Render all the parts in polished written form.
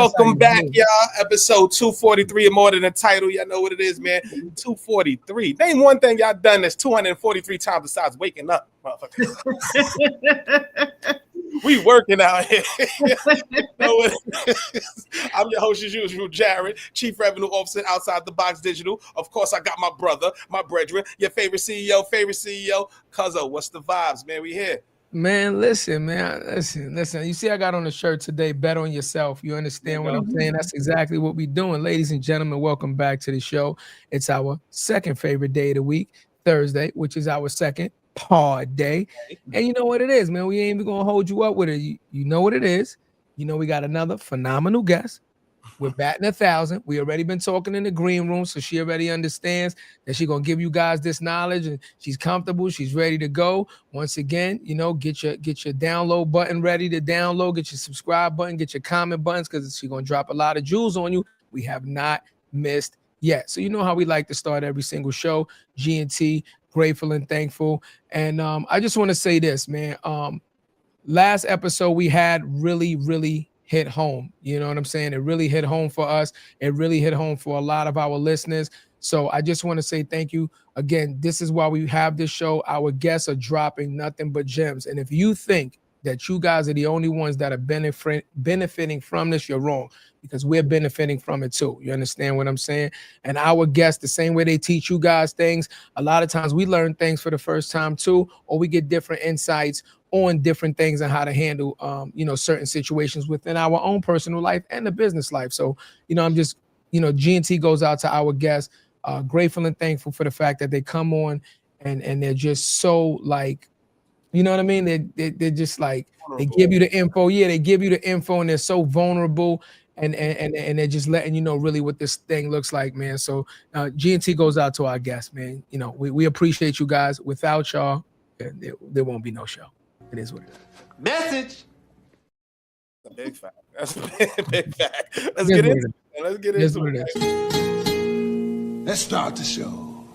Welcome back, y'all. Episode 243 of More Than a Title. Y'all know what it is, man. 243. Name one thing y'all done that's 243 times besides waking up, motherfucker. We working out here. I'm your host as usual, Jarrett, Chief Revenue Officer, Outside the Box Digital. Of course, I got my brother, my brethren, your favorite CEO, Cuzzo. What's the vibes, man? We here. Man, listen. You see, I got on the shirt today, bet on yourself. You understand what I'm saying? That's exactly what we're doing. Ladies and gentlemen, welcome back to the show. It's our second favorite day of the week, Thursday, which is our second pod day. And you know what it is, man. We ain't even going to hold you up with it. You know what it is. You know we got another phenomenal guest. We're batting 1,000. We already been talking in the green room, so she already understands that she's gonna give you guys this knowledge, and she's comfortable. She's ready to go. Once again, you know, get your download button ready to download. Get your subscribe button. Get your comment buttons, because she's gonna drop a lot of jewels on you. We have not missed yet. So you know how we like to start every single show. G&T, grateful and thankful. And I just want to say this, man. Last episode we had really hit home. You know what I'm saying? It really hit home for us. It really hit home for a lot of our listeners. So I just want to say thank you. Again, this is why we have this show. Our guests are dropping nothing but gems. And if you think that you guys are the only ones that are benefiting from this, you're wrong, because we're benefiting from it too. You understand what I'm saying? And our guests, the same way they teach you guys things, a lot of times we learn things for the first time too, or we get different insights on different things and how to handle, certain situations within our own personal life and the business life. So, I'm just, G&T goes out to our guests, grateful and thankful for the fact that they come on and they're just so like, you know what I mean? They're just like, they give you the info. Yeah, they give you the info and they're so vulnerable and they're just letting you know really what this thing looks like, man. So G&T goes out to our guests, man. We appreciate you guys. Without y'all, there won't be no show. It is what it is. Message. That's a big fact. That's a big fact. Let's get into it. Let's start the show.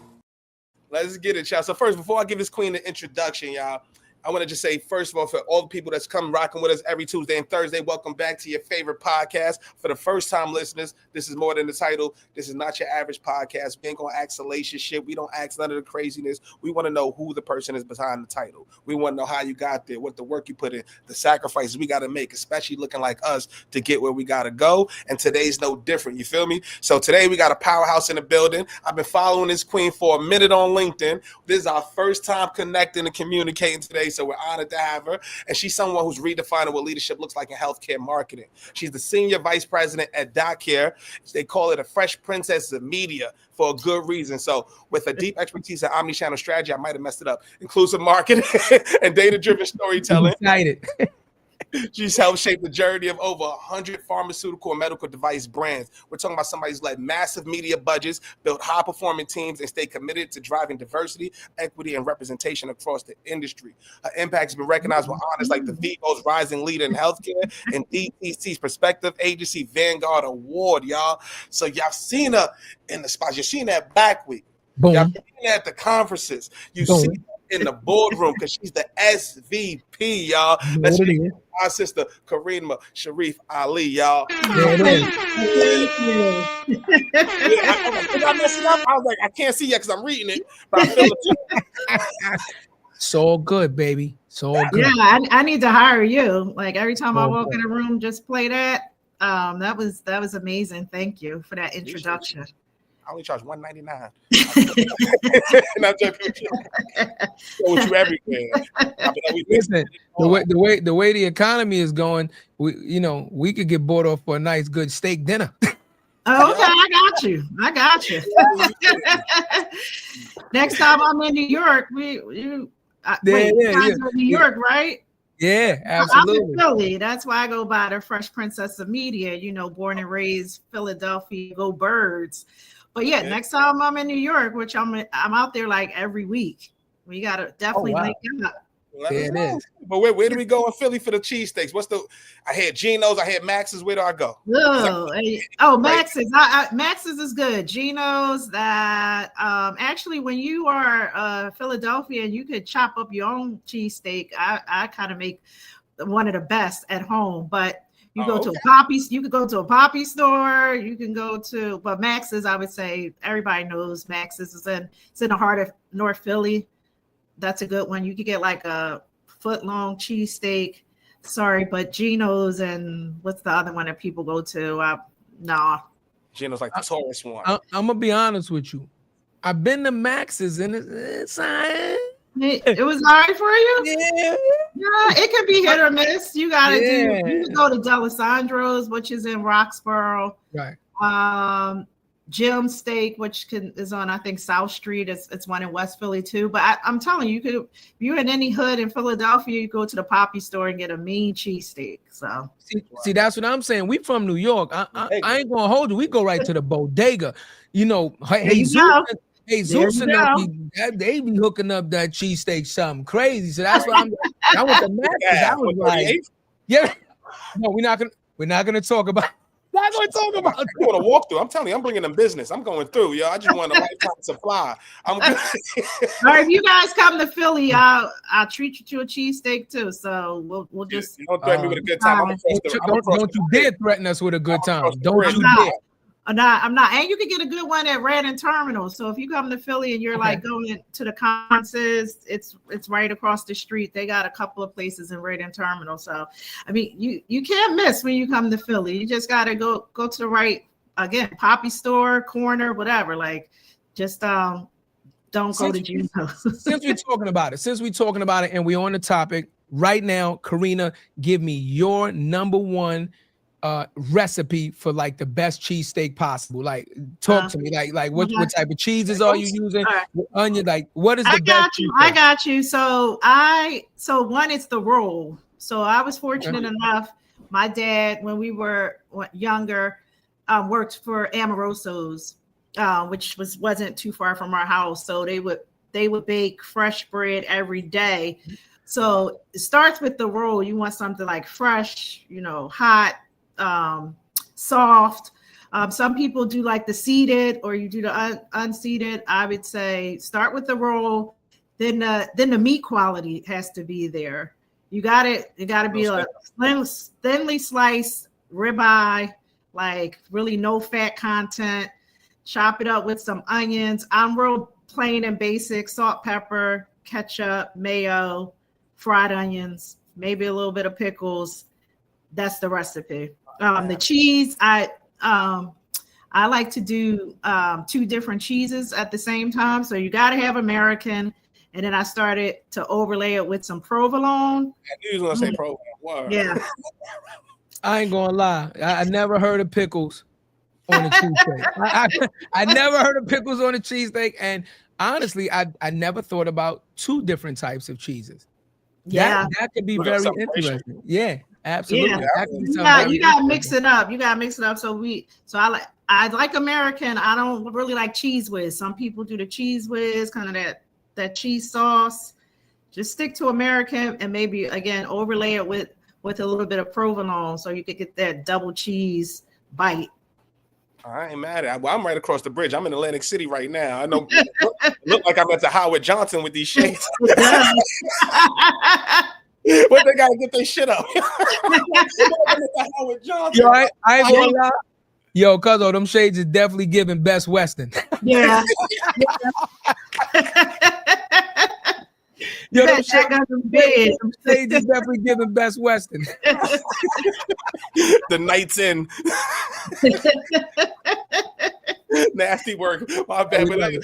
Let's get it, y'all. So first, before I give this queen an introduction, y'all, I want to just say, first of all, for all the people that's come rocking with us every Tuesday and Thursday, welcome back to your favorite podcast. For the first-time listeners, this is More Than the Title. This is not your average podcast. We ain't going to ask salacious shit. We don't ask none of the craziness. We want to know who the person is behind the title. We want to know how you got there, what the work you put in, the sacrifices we got to make, especially looking like us to get where we got to go. And today's no different. You feel me? So today we got a powerhouse in the building. I've been following this queen for a minute on LinkedIn. This is our first time connecting and communicating today. So we're honored to have her. And she's someone who's redefining what leadership looks like in healthcare marketing. She's the senior vice president at Docare. They call it a fresh princess of media for a good reason. So with a deep expertise in omnichannel strategy, I might have messed it up, inclusive marketing and data-driven storytelling. She's helped shape the journey of over 100 pharmaceutical and medical device brands. We're talking about somebody who's led massive media budgets, built high-performing teams, and stayed committed to driving diversity, equity, and representation across the industry. Her impact has been recognized with honors like the Vigo's Rising Leader in Healthcare and DTC's Perspective Agency Vanguard Award, y'all. So y'all seen her in the spots. You've seen that Black Week. Boom. Y'all seen her at the conferences. You see in the boardroom because she's the SVP, y'all. That's our sister Karima Sharif Ali, y'all. There it is. Did I mess it up? I was like, I can't see yet because I'm reading it, but I feel it. It's all good, baby. It's all good. Yeah, I need to hire you. Like every time I walk in a room, just play that. That was amazing. Thank you for that introduction. I only charge $199. And I'm joking with you. Go with you everywhere. Listen, the way the economy is going, we could get bought off for a nice good steak dinner. Oh, okay, I got you. Next time I'm in New York, New York, right? Yeah, absolutely. I'm in Philly. That's why I go by the Fresh Princess of Media. Born and raised Philadelphia, go Birds. But yeah, next time I'm in New York, which I'm out there like every week. We gotta definitely link up. There it is. But where do we go in Philly for the cheesesteaks? I had Geno's, I had Max's. Where do I go? Max's. Max's is good. Geno's, that actually when you are Philadelphia, you could chop up your own cheesesteak. I kind of make one of the best at home, but You go to a poppy. You could go to a poppy store. You can go to, but Max's. I would say everybody knows Max's is it's in the heart of North Philly. That's a good one. You could get like a foot-long cheesesteak. Sorry, but Geno's and what's the other one that people go to? Nah. Geno's like the tallest one. I'm gonna be honest with you. I've been to Max's and it's it was all right for you? Yeah, it could be hit or miss. You gotta you can go to D'Alessandro's, which is in Roxborough. Right. Jim Steak, which is on, I think, South Street. It's one in West Philly too. But I'm telling you, if you're in any hood in Philadelphia, you go to the Poppy store and get a mean cheesesteak. So see, that's what I'm saying. We from New York. I ain't gonna hold you. We go right to the bodega. You know, hey Zeus and they be hooking up that cheesesteak something crazy. So that's why I went to Max's. I was like, yeah. No, we're not gonna talk about. Not going to talk about. I'm going to walk through. I'm telling you, I'm bringing them business. I'm going through, yo. I just want a lifetime supply. All right, if you guys come to Philly, I'll treat you to a cheesesteak too. So we'll just don't threaten me with a good time. Don't you dare threaten us with a good time. Don't you dare. I'm not. And you can get a good one at Red and Terminal. So if you come to Philly and you're like going to the conferences, it's right across the street. They got a couple of places in Red and Terminal. So I mean, you can't miss when you come to Philly. You just gotta go to the right, again, Poppy store, corner, whatever. Like, just don't go to Geno's. Since we're talking about it, and we're on the topic right now, Karina, give me your number one recipe for like the best cheesesteak possible. Like, talk to me. Like what type of cheeses are you using? Onion, like what is the best? I got you. So one is the roll. So I was fortunate enough. My dad, when we were younger, worked for Amoroso's, which wasn't too far from our house. So they would bake fresh bread every day. So it starts with the roll. You want something like fresh, hot, soft. Some people do like the seeded, or you do the unseeded. I would say start with the roll, then the meat quality has to be there. You got to be a thinly sliced ribeye, like really no fat content. Chop it up with some onions. I'm real plain and basic: salt, pepper, ketchup, mayo, fried onions, maybe a little bit of pickles. That's the recipe. The cheese, I like to do 2 different cheeses at the same time. So you got to have American, and then I started to overlay it with some provolone. I knew you was gonna say provolone. Wow. Yeah. I ain't gonna lie. I never heard of pickles on a cheesesteak. I never heard of pickles on a cheesesteak, and honestly, I never thought about 2 different types of cheeses. Yeah, that could be very interesting. Yeah. Absolutely. Yeah. You gotta mix it up. So I like American. I don't really like Cheese Whiz. Some people do the Cheese Whiz, kind of that cheese sauce. Just stick to American, and maybe again overlay it with a little bit of provolone, so you could get that double cheese bite. I ain't mad at it. Well, I'm right across the bridge. I'm in Atlantic City right now. I know. Look like I'm at the Howard Johnson with these shades. But they gotta get their shit up. Yo, I ain't gonna lie. Yo, cuzzo, them shades is definitely giving Best Western. Yeah. Yo, them shades is definitely giving Best Western. The night's in. Nasty work. My bad. We're in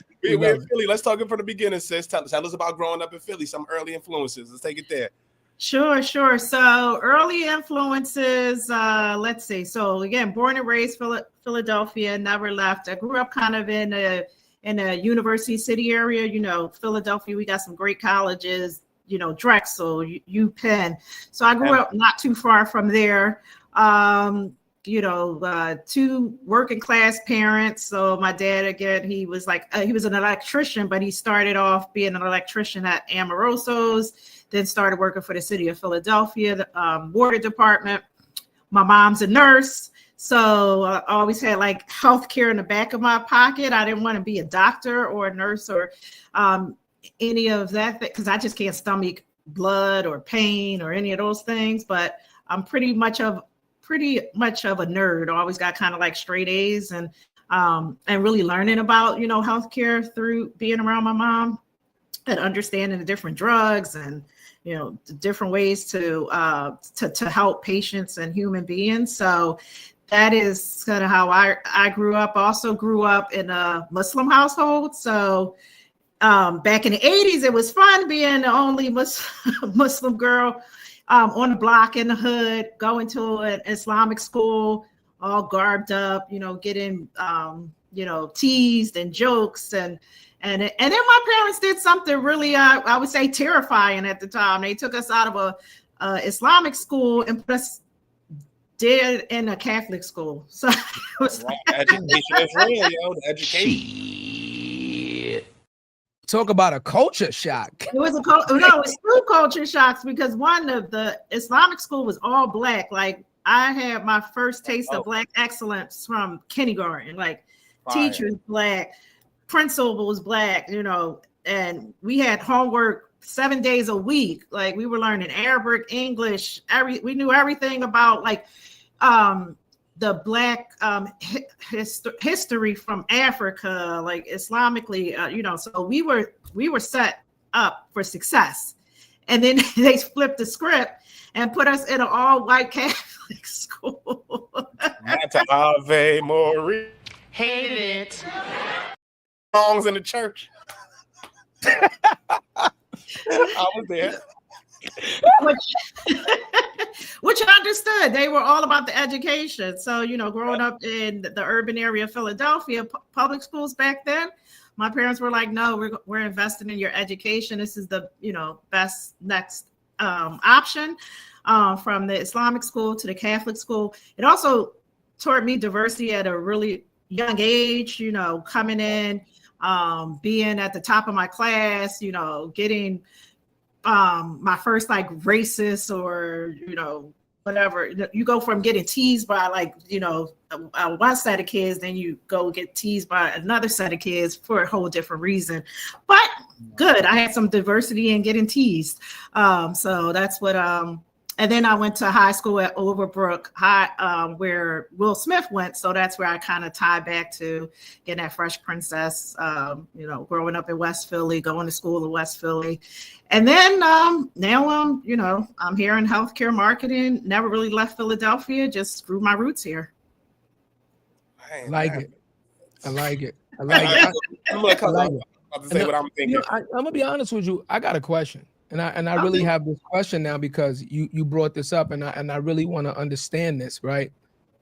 Philly. Let's talk it from the beginning, sis. Tell us about growing up in Philly, some early influences. Let's take it there. Sure. So early influences, let's see. So again, born and raised Philadelphia, never left. I grew up kind of in a university city area. Philadelphia, we got some great colleges, Drexel, UPenn. So I grew up not too far from there. 2 working class parents. So my dad, again, he was an electrician, but he started off being an electrician at Amoroso's, then started working for the city of Philadelphia, the water department. My mom's a nurse. So I always had like healthcare in the back of my pocket. I didn't want to be a doctor or a nurse or any of that, because I just can't stomach blood or pain or any of those things. But I'm pretty much of pretty much of a nerd. I always got kind of like straight A's, and really learning about, you know, healthcare through being around my mom and understanding the different drugs and, you know, the different ways to help patients and human beings. So that is kind of how I grew up. Also grew up in a Muslim household. So back in the 80s, it was fun being the only Muslim girl on the block in the hood, going to an Islamic school, all garbed up, you know, getting, you know, teased and jokes. And then my parents did something really, I would say, terrifying at the time. They took us out of a Islamic school and put us dead in a Catholic school. So it was education is real, yo. The education. Talk about a culture shock. It was it was two culture shocks, because one of the Islamic school was all black. Like, I had my first taste of black excellence from kindergarten. Like, teachers black, principal was black, you know, and we had homework 7 days a week. Like, we were learning Arabic, English, we knew everything about like the black history from Africa, like Islamically, you know. So we were set up for success. And then they flipped the script and put us in an all-white Catholic school. Ave Maria. Hated it. Songs in the church. I was there. Which I understood. They were all about the education. So, you know, growing up in the urban area of Philadelphia, public schools back then, my parents were like, no, we're investing in your education. This is the, you know, best next option, from the Islamic school to the Catholic school. It also taught me diversity at a really young age, you know, coming in, being at the top of my class, you know, getting my first like racist or, you know, whatever. You go from getting teased by like, you know, one set of kids, then you go get teased by another set of kids for a whole different reason. But good, I had some diversity in getting teased. So that's what, and then I went to high school at Overbrook High, where Will Smith went. So that's where I kind of tie back to getting that Fresh Princess, you know, growing up in West Philly, going to school in West Philly. And then now you know, I'm here in healthcare marketing, never really left Philadelphia, just grew my roots here. I like it. I'm gonna say what I'm thinking. You know, I'm gonna be honest with you. I got a question. And I really have this question now because you brought this up, and I really want to understand this, right?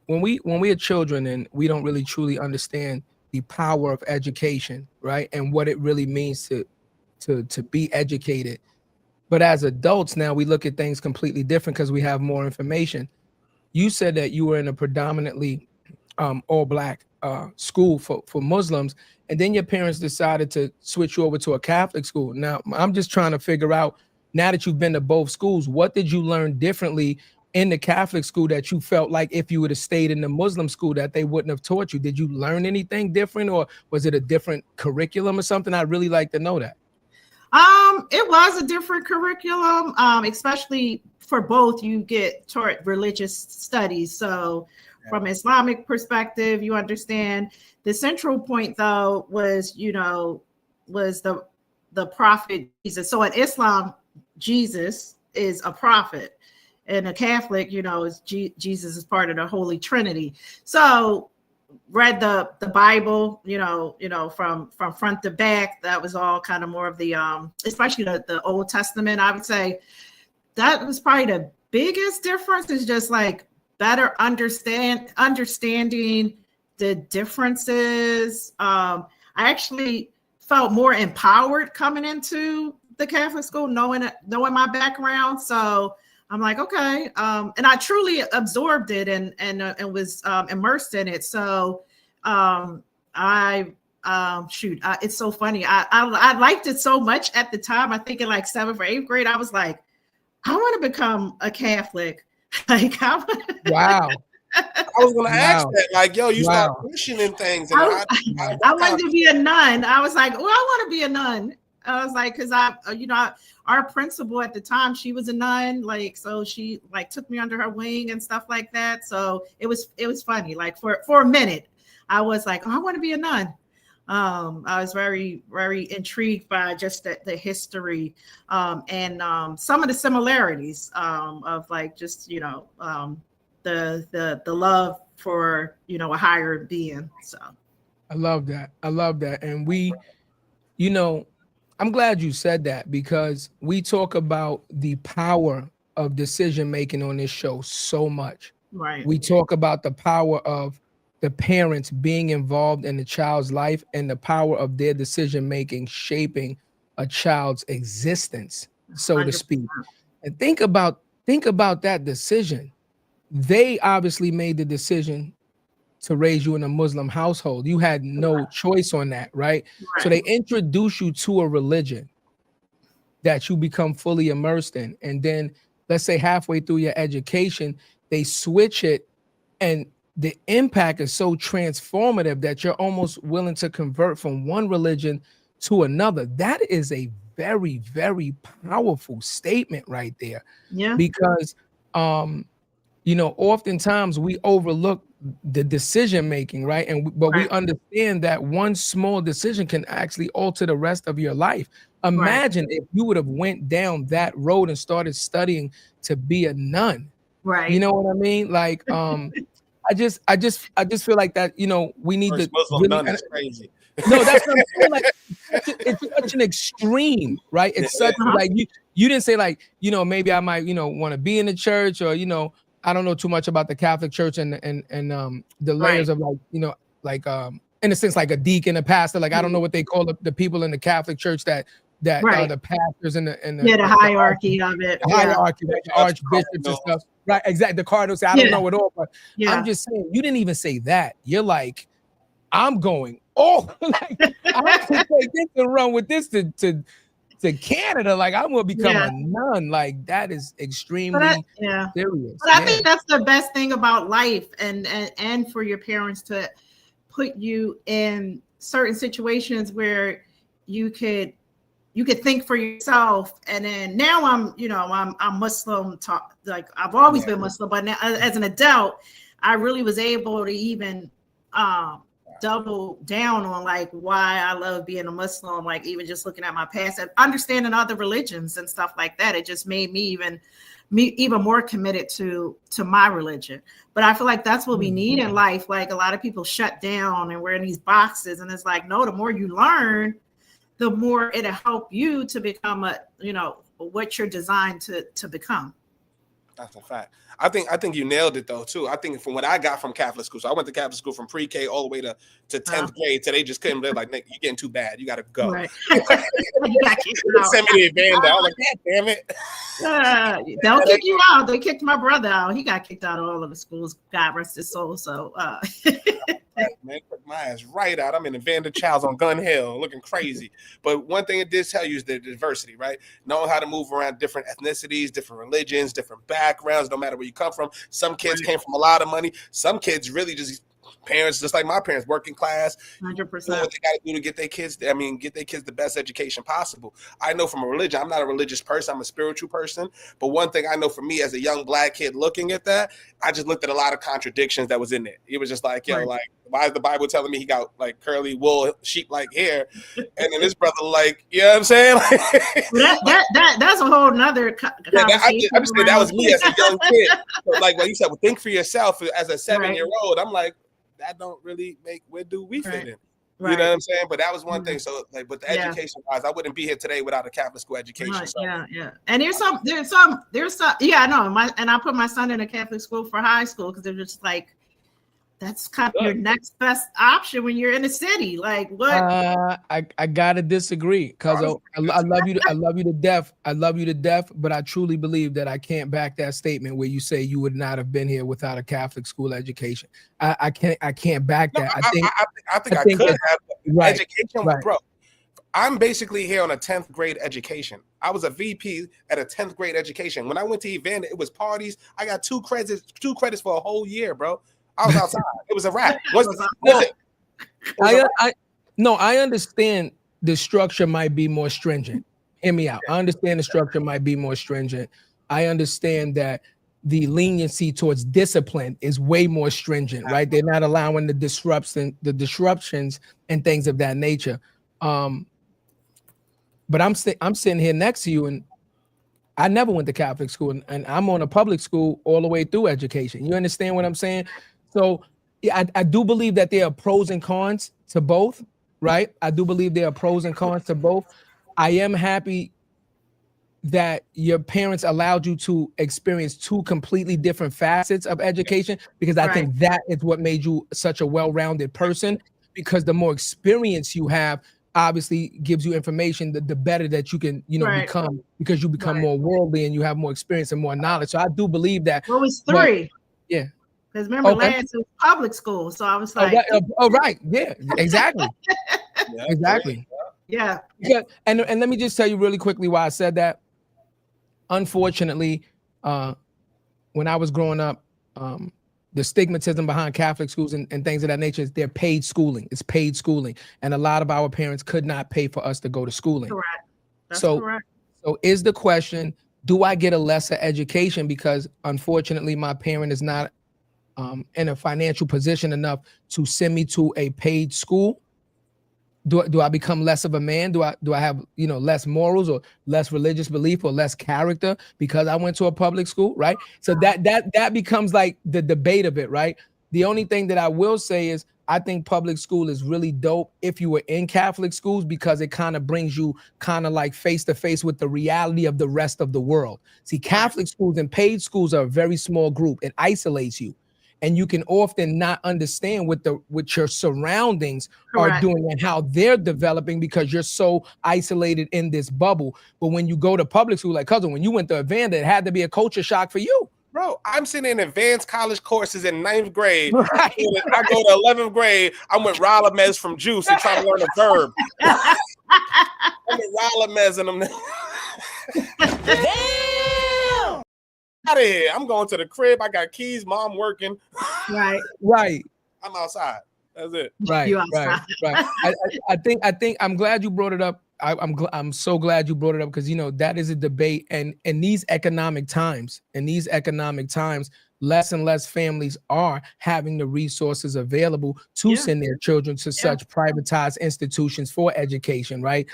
When we are children and we don't really truly understand the power of education, right? And what it really means to be educated. But as adults now, we look at things completely different because we have more information. You said that you were in a predominantly all black school for Muslims, and then your parents decided to switch you over to a Catholic school. Now, I'm just trying to figure out, now that you've been to both schools, what did you learn differently in the Catholic school that you felt like if you would have stayed in the Muslim school that they wouldn't have taught you? Did you learn anything different, or was it a different curriculum or something? I'd really like to know that. It was a different curriculum, especially for both. You get taught religious studies. So from Islamic perspective, you understand the central point, though, was, you know, was the prophet Jesus. So in Islam, Jesus is a prophet. And a Catholic, you know, is Jesus is part of the Holy Trinity. So read the Bible, you know, from front to back. That was all kind of more of the especially the Old Testament. I would say that was probably the biggest difference, is just like better understanding the differences. I actually felt more empowered coming into the Catholic school, knowing my background. So I'm like, okay. And I truly absorbed it and was immersed in it. So it's so funny. I liked it so much at the time. I think in like 7th or 8th grade, I was like, I want to become a Catholic. Like, wow. I was gonna ask that, like, yo, you start questioning things. And I wanted to be a nun. I was like, well, I want to be a nun. I was like, because our principal at the time, she was a nun, like, so she like took me under her wing and stuff like that. So it was funny. Like for a minute, I was like, oh, I want to be a nun. I was very, very intrigued by just the history and some of the similarities of like just the love for a higher being. So I love that. And we, I'm glad you said that, because we talk about the power of decision making on this show so much. Right. We talk about the power of the parents being involved in the child's life and the power of their decision making shaping a child's existence, so 100%. to speak. And think about that decision. They obviously made the decision to raise you in a Muslim household. You had no choice on that, right? So they introduce you to a religion that you become fully immersed in. And then let's say halfway through your education, they switch it, and the impact is so transformative that you're almost willing to convert from one religion to another. That is a very, very powerful statement right there. Yeah. Because oftentimes we overlook the decision making, right? But we understand that one small decision can actually alter the rest of your life. Imagine if you would have went down that road and started studying to be a nun. Right. You know what I mean? Like, I just feel like that. We need First to. Muslim nun is crazy. No, that's what I'm saying. Like, it's such an extreme, right? It's such like you didn't say like maybe I might want to be in the church, or I don't know too much about the Catholic Church and the layers of like in a sense like a deacon, a pastor. Like I don't know what they call the people in the Catholic Church that are the pastors and the hierarchy of it. The hierarchy, like the archbishops and stuff. Right, exactly. The cardinals. I don't know it all, but I'm just saying you didn't even say that. You're like, I'm going. Like I have to take this and run with this to Canada. Like I'm gonna become a nun. Like that is extremely serious. But I think that's the best thing about life, and for your parents to put you in certain situations where you could think for yourself. And then now I'm Muslim. Like I've always been Muslim, but now as an adult, I really was able to even double down on like why I love being a Muslim. Like even just looking at my past and understanding other religions and stuff like that, it just made me even more committed to my religion. But I feel like that's what we need in life. Like a lot of people shut down and we're in these boxes, and it's like, no, the more you learn, the more it'll help you to become what you're designed to become. That's a fact. I think you nailed it though too. I think from what I got from Catholic school, so I went to Catholic school from pre-K all the way to 10th grade. So they just couldn't. They're like, Nick, you're getting too bad. You got to go. Right. Send me the band out. I was like, God damn it. They'll kick you out. They kicked my brother out. He got kicked out of all of the schools. God rest his soul. So man, put my ass right out. I'm in the Van der Childs on Gun Hill looking crazy. But one thing it did tell you is the diversity, right? Knowing how to move around different ethnicities, different religions, different backgrounds, no matter where you come from. Some kids came from a lot of money. Some kids really just parents, just like my parents, working class. 100%. What they got to do to get their kids the best education possible. I know from a religion, I'm not a religious person. I'm a spiritual person. But one thing I know for me as a young black kid looking at that, I just looked at a lot of contradictions that was in it. It was just like, like, why is the Bible telling me he got like curly wool, sheep-like hair? And then this brother, like, you know what I'm saying? That's a whole nother conversation. I'm just saying that was me as a young kid. So like what you said, well, think for yourself as a 7-year-old. I'm like, that don't really where do we fit in? You know what I'm saying? But that was one thing. So like, but the education wise, I wouldn't be here today without a Catholic school education. Right. So. Yeah. And there's some. Yeah, I know. And I put my son in a Catholic school for high school because they're just like, that's kind of your next best option when you're in the city. Like what? I gotta disagree because I love you. I love you to death. I love you to death. But I truly believe that I can't back that statement where you say you would not have been here without a Catholic school education. I can't back that. I think I could have education, bro. I'm basically here on a 10th grade education. I was a VP at a 10th grade education. When I went to Evander, it was parties. I got two credits for a whole year, bro. I was outside. It was a wrap. I understand the structure might be more stringent. Hear me out. I understand the structure might be more stringent. I understand that the leniency towards discipline is way more stringent, right? They're not allowing the disruptions and things of that nature. But I'm sitting here next to you, and I never went to Catholic school, and I'm on a public school all the way through education. You understand what I'm saying? So yeah, I do believe that there are pros and cons to both, right? I do believe there are pros and cons to both. I am happy that your parents allowed you to experience two completely different facets of education, because I think that is what made you such a well-rounded person, because the more experience you have obviously gives you information, the better that you can, become, because you become more worldly and you have more experience and more knowledge. So I do believe that. Well, it's three. Yeah. Because remember, Lance was public school. So I was like, right. Yeah, exactly. Exactly. Yeah. And let me just tell you really quickly why I said that. Unfortunately, when I was growing up, the stigmatism behind Catholic schools and things of that nature is they're paid schooling. It's paid schooling. And a lot of our parents could not pay for us to go to schooling. Correct. That's correct. So is the question, do I get a lesser education because unfortunately my parent is not in a financial position enough to send me to a paid school? Do I become less of a man? Do I have less morals or less religious belief or less character because I went to a public school, right? So that becomes like the debate of it, right? The only thing that I will say is I think public school is really dope if you were in Catholic schools, because it kind of brings you kind of like face to face with the reality of the rest of the world. See, Catholic schools and paid schools are a very small group. It isolates you. And you can often not understand what your surroundings are doing and how they're developing because you're so isolated in this bubble. But when you go to public school, like cousin, when you went to Evander, it had to be a culture shock for you. Bro, I'm sitting in advanced college courses in 9th grade. Right. I go to 11th grade. I'm with Rolamez from Juice and trying to learn a verb. I'm with Rolamez and I'm out of here. I'm going to the crib. I got keys. Mom working. Right. I'm outside. That's it. Right. You outside. Right. I think I'm glad you brought it up. I'm so glad you brought it up because that is a debate, and in these economic times, less and less families are having the resources available to send their children to such privatized institutions for education, right?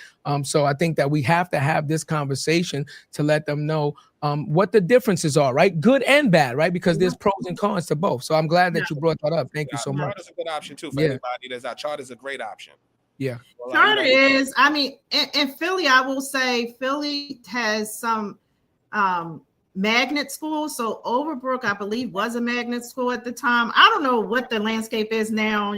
So I think that we have to have this conversation to let them know what the differences are, right? Good and bad, right? Because there's pros and cons to both. So I'm glad that you brought that up. Thank you so much. Charter is a good option too for anybody. Charter is a great option. Yeah. Charter is, I mean, in Philly, I will say Philly has some magnet schools. So Overbrook, I believe, was a magnet school at the time. I don't know what the landscape is now,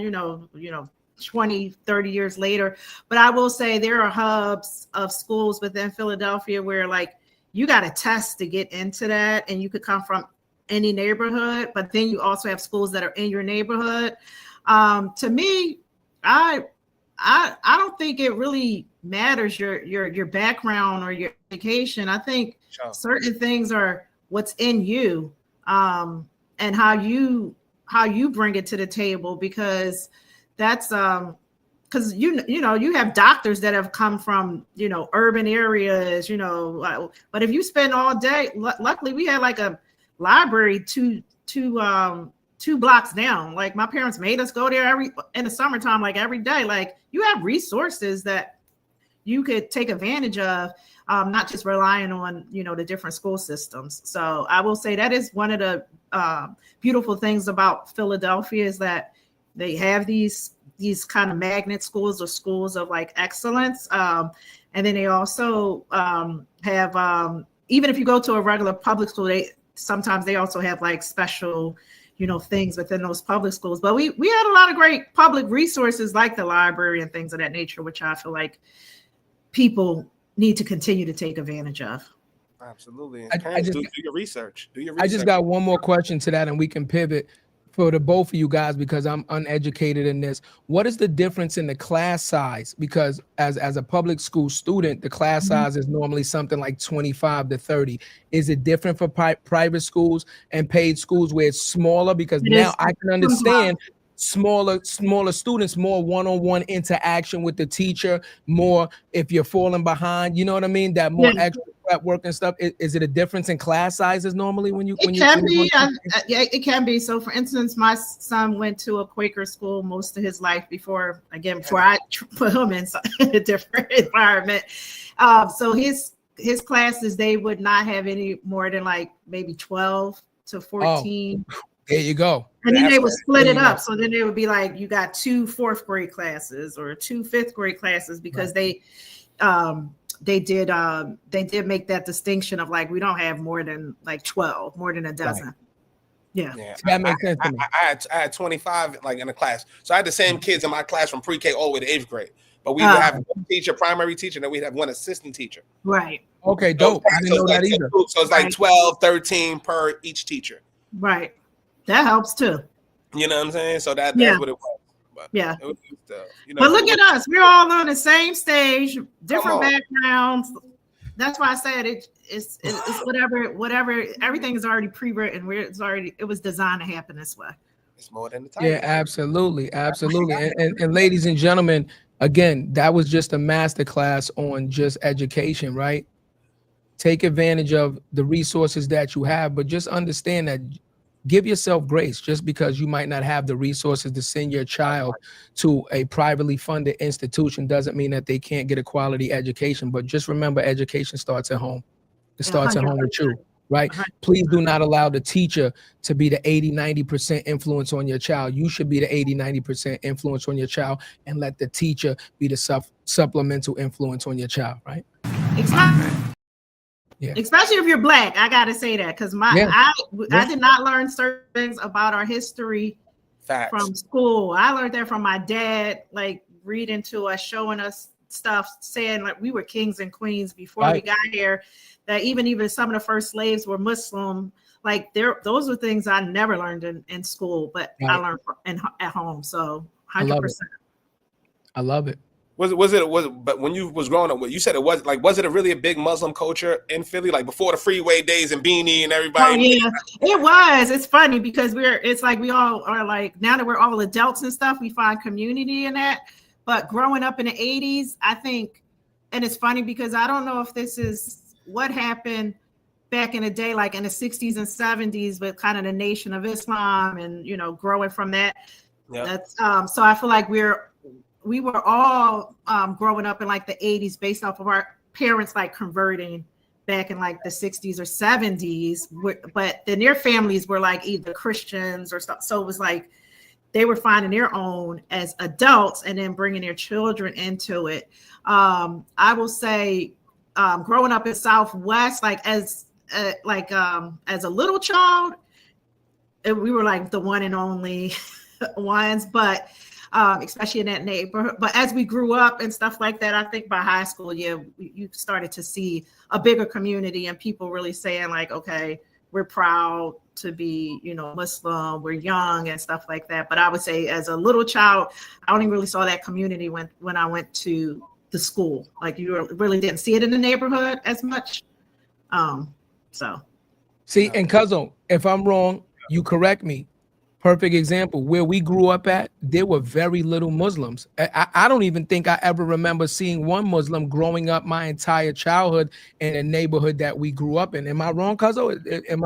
20, 30 years later. But I will say there are hubs of schools within Philadelphia where like you got to test to get into that, and you could come from any neighborhood, but then you also have schools that are in your neighborhood. To me, I don't think it really matters your background or your education. I think certain things are what's in you, and how you bring it to the table, because that's because you have doctors that have come from urban areas, but if you spend all day, luckily we had like a library two blocks down. Like my parents made us go there in the summertime, like every day. Like you have resources that you could take advantage of, not just relying on the different school systems. So I will say that is one of the beautiful things about Philadelphia, is that they have these kind of magnet schools or schools of like excellence, and then they also have even if you go to a regular public school, sometimes they also have like special things within those public schools. But we had a lot of great public resources like the library and things of that nature, which I feel like people need to continue to take advantage of. Absolutely. I just do your research. I just got one more question to that, and we can pivot for the both of you guys because I'm uneducated in this. What is the difference in the class size? Because as a public school student, the class size is normally something like 25 to 30. Is it different for private schools and paid schools where it's smaller? Because now I can understand smaller students, more one-on-one interaction with the teacher, more if you're falling behind, you know what I mean? That more extra prep work and stuff. Is it a difference in class sizes normally when you? Yeah, it can be. So, for instance, my son went to a Quaker school most of his life before I put him in a different environment. So his classes, they would not have any more than like maybe 12 to 14. Oh, there you go. And then they would split it up. So then it would be like you got 2 4th grade classes or 2 5th grade classes because they did make that distinction of like we don't have more than like 12, more than a dozen. Right. Yeah. That makes sense to me. I had 25 like in a class. So I had the same kids in my class from pre-K all the way to 8th grade. But we would have one teacher, primary teacher, and then we'd have one assistant teacher. Right. Okay, dope. I didn't know that either. So it's like 12, 13 per each teacher. Right. That helps too. You know what I'm saying? So that's what it was. But yeah. It was, but look at us. We're all on the same stage, different backgrounds. That's why I said it's whatever. Everything is already pre-written. It was designed to happen this way. It's more than the time. Yeah, absolutely. And ladies and gentlemen, again, that was just a masterclass on just education, right? Take advantage of the resources that you have, but just understand that give yourself grace. Just because you might not have the resources to send your child to a privately funded institution doesn't mean that they can't get a quality education. But just remember, education starts at home. It starts at home with you, right? Please do not allow the teacher to be the 80-90% influence on your child. You should be the 80-90% influence on your child, and let the teacher be the supplemental influence on your child, right? Exactly. Yeah. Especially if you're Black, I gotta say that because I did not learn certain things about our history from school. I learned that from my dad, like reading to us, showing us stuff, saying like we were kings and queens before we got here. That even some of the first slaves were Muslim. Like those were things I never learned in school, but I learned at home. So 100%. I love it. But when you was growing up, you said was it really a big Muslim culture in Philly, like before the freeway days and Beanie and everybody? Oh yeah, it was. It's funny because it's like we all are like, now that we're all adults and stuff, we find community in that. But growing up in the 80s, I think, and it's funny because I don't know if this is what happened back in the day, like in the 60s and 70s with kind of the Nation of Islam and, growing from that. Yep. That's so I feel like we were all growing up in like the 80s based off of our parents like converting back in like the 60s or 70s, but then their families were like either Christians or stuff. So it was like they were finding their own as adults and then bringing their children into it. I will say growing up in Southwest, like as a little child, we were like the one and only ones, but especially in that neighborhood. But as we grew up and stuff like that, I think by high school, you started to see a bigger community and people really saying like, okay, we're proud to be, Muslim, we're young and stuff like that. But I would say as a little child, I only really saw that community when I went to the school. Like you really didn't see it in the neighborhood as much. So. See, and Cuzzo, if I'm wrong, you correct me. Perfect example. Where we grew up at, there were very little Muslims. I don't even think I ever remember seeing one Muslim growing up my entire childhood in a neighborhood that we grew up in. Am I wrong, Cuzzo? It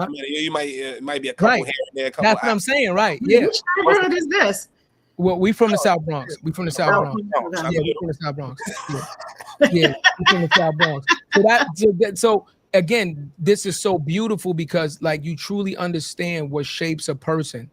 might be a couple here and there. That's what I'm saying, right? Yeah. Which neighborhood is this? Well, we from the South Bronx. We from the South Bronx. Yeah, we from the South Bronx. Yeah, we from the South Bronx. So again, this is so beautiful because like you truly understand what shapes a person.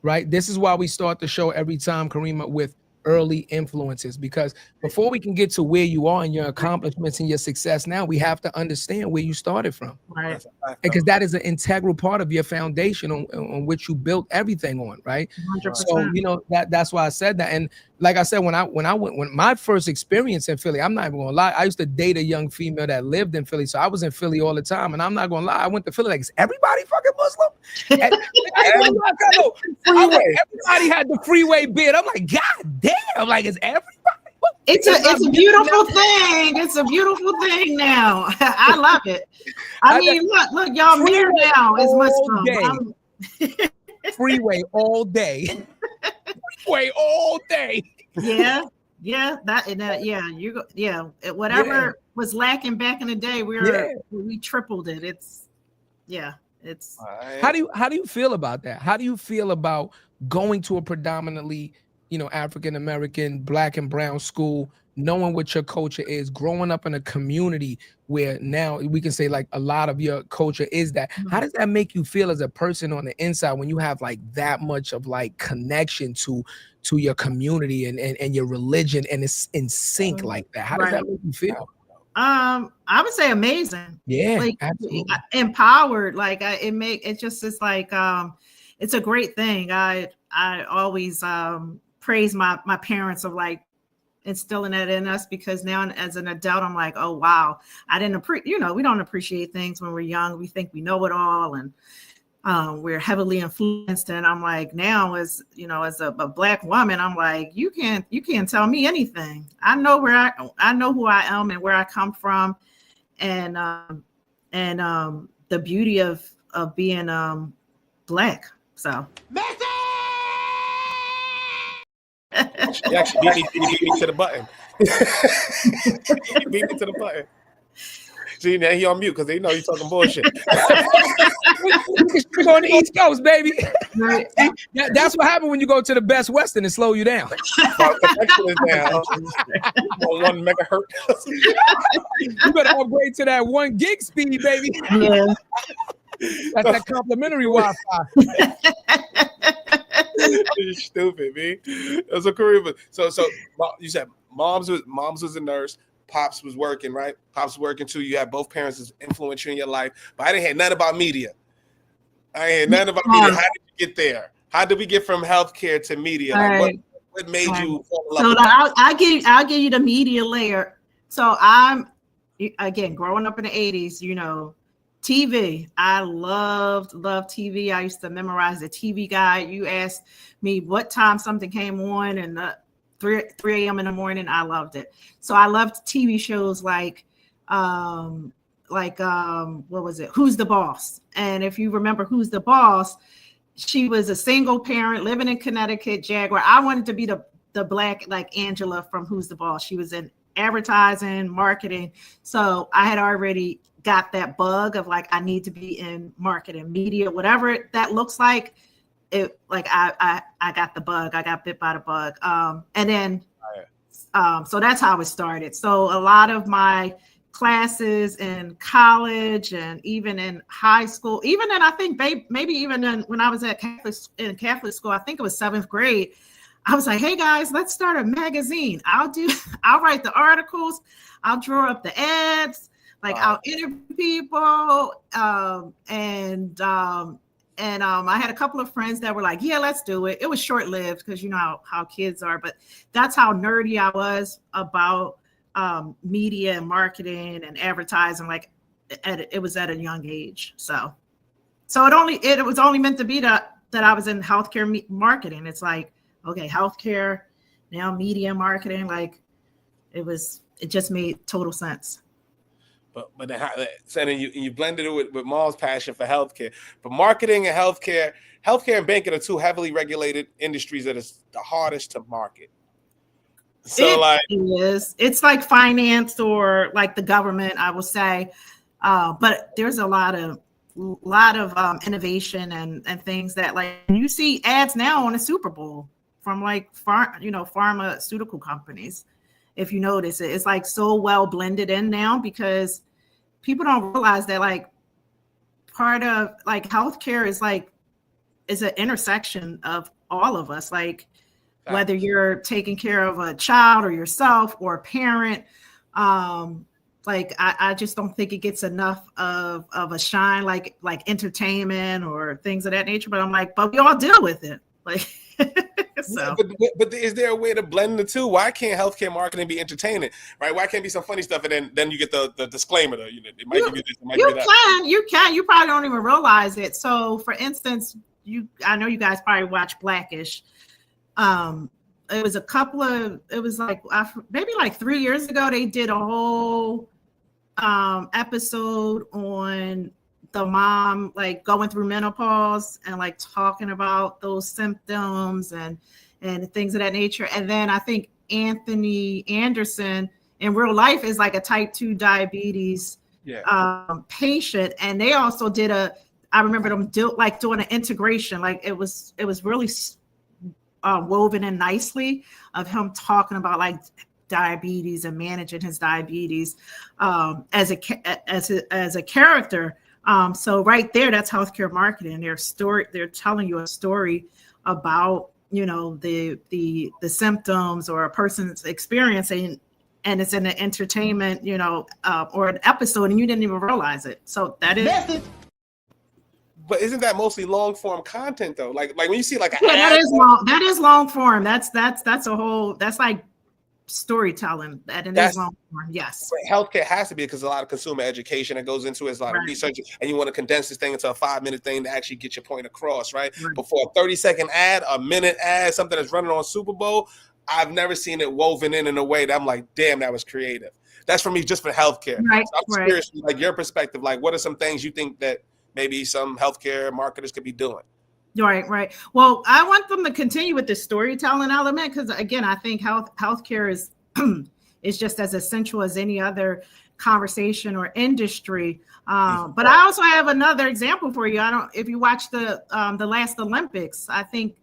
Right. This is why we start the show every time, Karima, with early influences, because before we can get to where you are and your accomplishments and your success now, we have to understand where you started from. Right. Because that is an integral part of your foundation on which you built everything on. Right. 100%. So, that's why I said that. And like I said, when my first experience in Philly, I'm not even gonna lie, I used to date a young female that lived in Philly. So I was in Philly all the time. And I'm not gonna lie, I went to Philly like, is everybody fucking Muslim? Everybody had the freeway bid. I'm like, God damn, like, is everybody? It's a beautiful thing. It's a beautiful thing now. I love it. I mean, look, y'all mirror now is Muslim. Freeway all day. way all day. Yeah, whatever was lacking back in the day, we tripled it. It's How do you feel about that? How do you feel about going to a predominantly, African American, Black and brown school, knowing what your culture is, growing up in a community where now we can say like a lot of your culture is that? How does that make you feel as a person on the inside when you have like that much of like connection to your community and your religion, and it's in sync like that? How does that make you feel? I would say amazing. Yeah, like absolutely. Empowered. Like it's like it's a great thing. I always praise my parents of like instilling that in us, because now as an adult I'm like, oh wow, I didn't appreciate, we don't appreciate things when we're young. We think we know it all, and we're heavily influenced. And I'm like, now as a Black woman, I'm like, you can't tell me anything. I know I know who I am and where I come from, and the beauty of being Black. So She actually beat me to the button. He beat me to the button. See, now he on mute because they know he's talking bullshit. We're on the East Coast, baby. Right. That's what happened when you go to the Best Western and slow you down. Connection is down. 1 megahertz. You better upgrade to that 1 gig speed, baby. Yeah. That's that complimentary Wi-Fi. You're stupid, man. That's a career. So you said mom's was a nurse. Pops was working, right? Pops was working too. You had both parents as influential in your life, but I didn't hear nothing about media. I ain't hear nothing about media. How did you get there? How did we get from healthcare to media? Like, what made you fall in love with that? I'll give you the media layer. So I'm, again, growing up in the 80s, TV. I loved TV. I used to memorize the TV guide. You asked me what time something came on, and 3 a.m. in the morning, I loved it. So I loved TV shows like what was it? Who's the Boss? And if you remember Who's the Boss, she was a single parent living in Connecticut, Jaguar. I wanted to be the Black, like Angela from Who's the Boss. She was in advertising, marketing. So I had already got that bug of like, I need to be in marketing, media, whatever that looks like. It like I got the bug. I got bit by the bug. And then so that's how it started. So a lot of my classes in college and even in high school, even in, I think maybe even when I was at Catholic school, I think it was 7th grade, I was like, hey guys, let's start a magazine. I'll write the articles, I'll draw up the ads, like I'll interview people, and I had a couple of friends that were like, yeah, let's do it. It was short-lived because you know how kids are, but that's how nerdy I was about media and marketing and advertising. Like it was at a young age. So it was only meant to be that I was in healthcare marketing. It's like, okay, healthcare, now media marketing, like it just made total sense. But then you blended it with Mom's passion for healthcare. But marketing and healthcare and banking are two heavily regulated industries that is the hardest to market. So it's like finance or like the government, I will say. But there's a lot of innovation and things that, like, you see ads now on the Super Bowl from like pharmaceutical companies. If you notice it, it's like so well blended in now because people don't realize that like part of like healthcare is an intersection of all of us. Like whether you're taking care of a child or yourself or a parent, like I just don't think it gets enough of a shine, like entertainment or things of that nature. But I'm like, but we all deal with it, like. So. But is there a way to blend the two? Why can't healthcare marketing be entertaining, right? Why can't it be some funny stuff and then you get the disclaimer? It might give you this, it might give you that. You can. You probably don't even realize it. So, for instance, I know you guys probably watch Blackish. It was maybe like 3 years ago. They did a whole episode on the mom like going through menopause and like talking about those symptoms and and things of that nature. And then I think Anthony Anderson in real life is like a type 2 diabetes patient. And they also did I remember them doing an integration. Like it was really woven in nicely of him talking about like diabetes and managing his diabetes as a character. So right there, that's healthcare marketing. They're telling you a story about, the symptoms or a person's experiencing, and it's in an entertainment, or an episode, and you didn't even realize it. So that is. But isn't that mostly long form content though? Like when you see like that is long form. That's like storytelling. That's long form. Yes. Healthcare has to be, because a lot of consumer education that goes into it, is a lot of research, and you want to condense this thing into a 5-minute thing to actually get your point across, right? Before a 30-second ad, a minute ad, something that's running on Super Bowl, I've never seen it woven in a way that I'm like, damn, that was creative. That's for me, just for healthcare. Right. So I'm curious, like your perspective, like what are some things you think that maybe some healthcare marketers could be doing? Right. Well, I want them to continue with the storytelling element, because again, I think healthcare is just as essential as any other conversation or industry. But I also have another example for you. If you watch the last Olympics, I think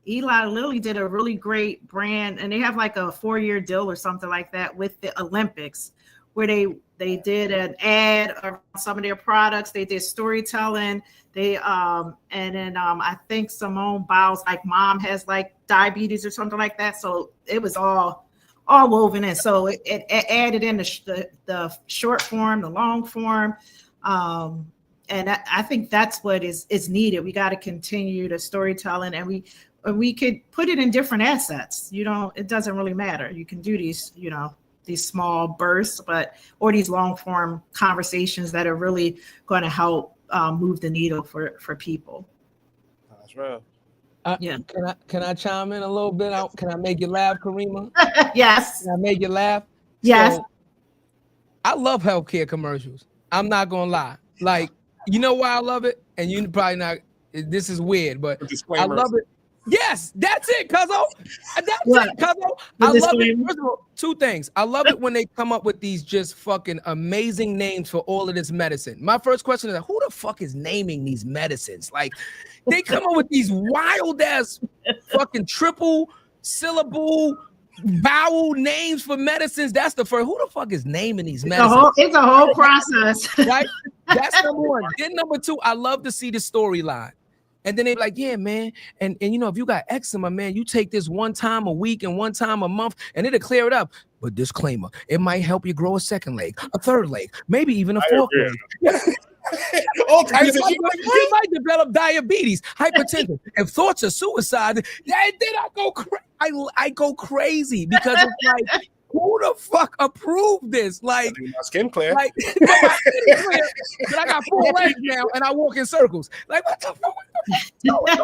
Eli Lilly did a really great brand, and they have like a 4-year deal or something like that with the Olympics, where they did an ad of some of their products. They did storytelling. And then I think Simone Biles' like mom has like diabetes or something like that. So it was all woven in. So it added in the short form, the long form. And I think that's what is needed. We got to continue the storytelling, and we could put it in different assets. It doesn't really matter. You can do these, these small bursts, or these long form conversations that are really going to help move the needle for people. That's right. Yeah. Can I chime in a little bit? Can I make you laugh, Karima? Yes. Can I make you laugh? Yes. So, I love healthcare commercials. I'm not gonna lie. Like, you know why I love it? And you probably not. This is weird, but I love it. Yes, that's it, Cuzzo. That's it, Cuzzo. I love it. First of all, 2 things. I love it when they come up with these just fucking amazing names for all of this medicine. My first question is, who the fuck is naming these medicines? Like, they come up with these wild ass fucking triple syllable vowel names for medicines. That's the first. Who the fuck is naming these medicines? It's a whole process. Right? That's number 1. Then number 2, I love to see the storyline. And then they be like, yeah, man. And if you got eczema, man, you take this 1 time a week and 1 time a month, and it'll clear it up. But disclaimer, it might help you grow a 2nd leg, a 3rd leg, maybe even a 4th leg. All types of you might develop diabetes, hypertension, and thoughts of suicide. Then I go crazy, because it's like, who the fuck approved this? Like, my skin clear. Like, my skin clear, but I got 4 legs now, and I walk in circles. Like, what the fuck? What's going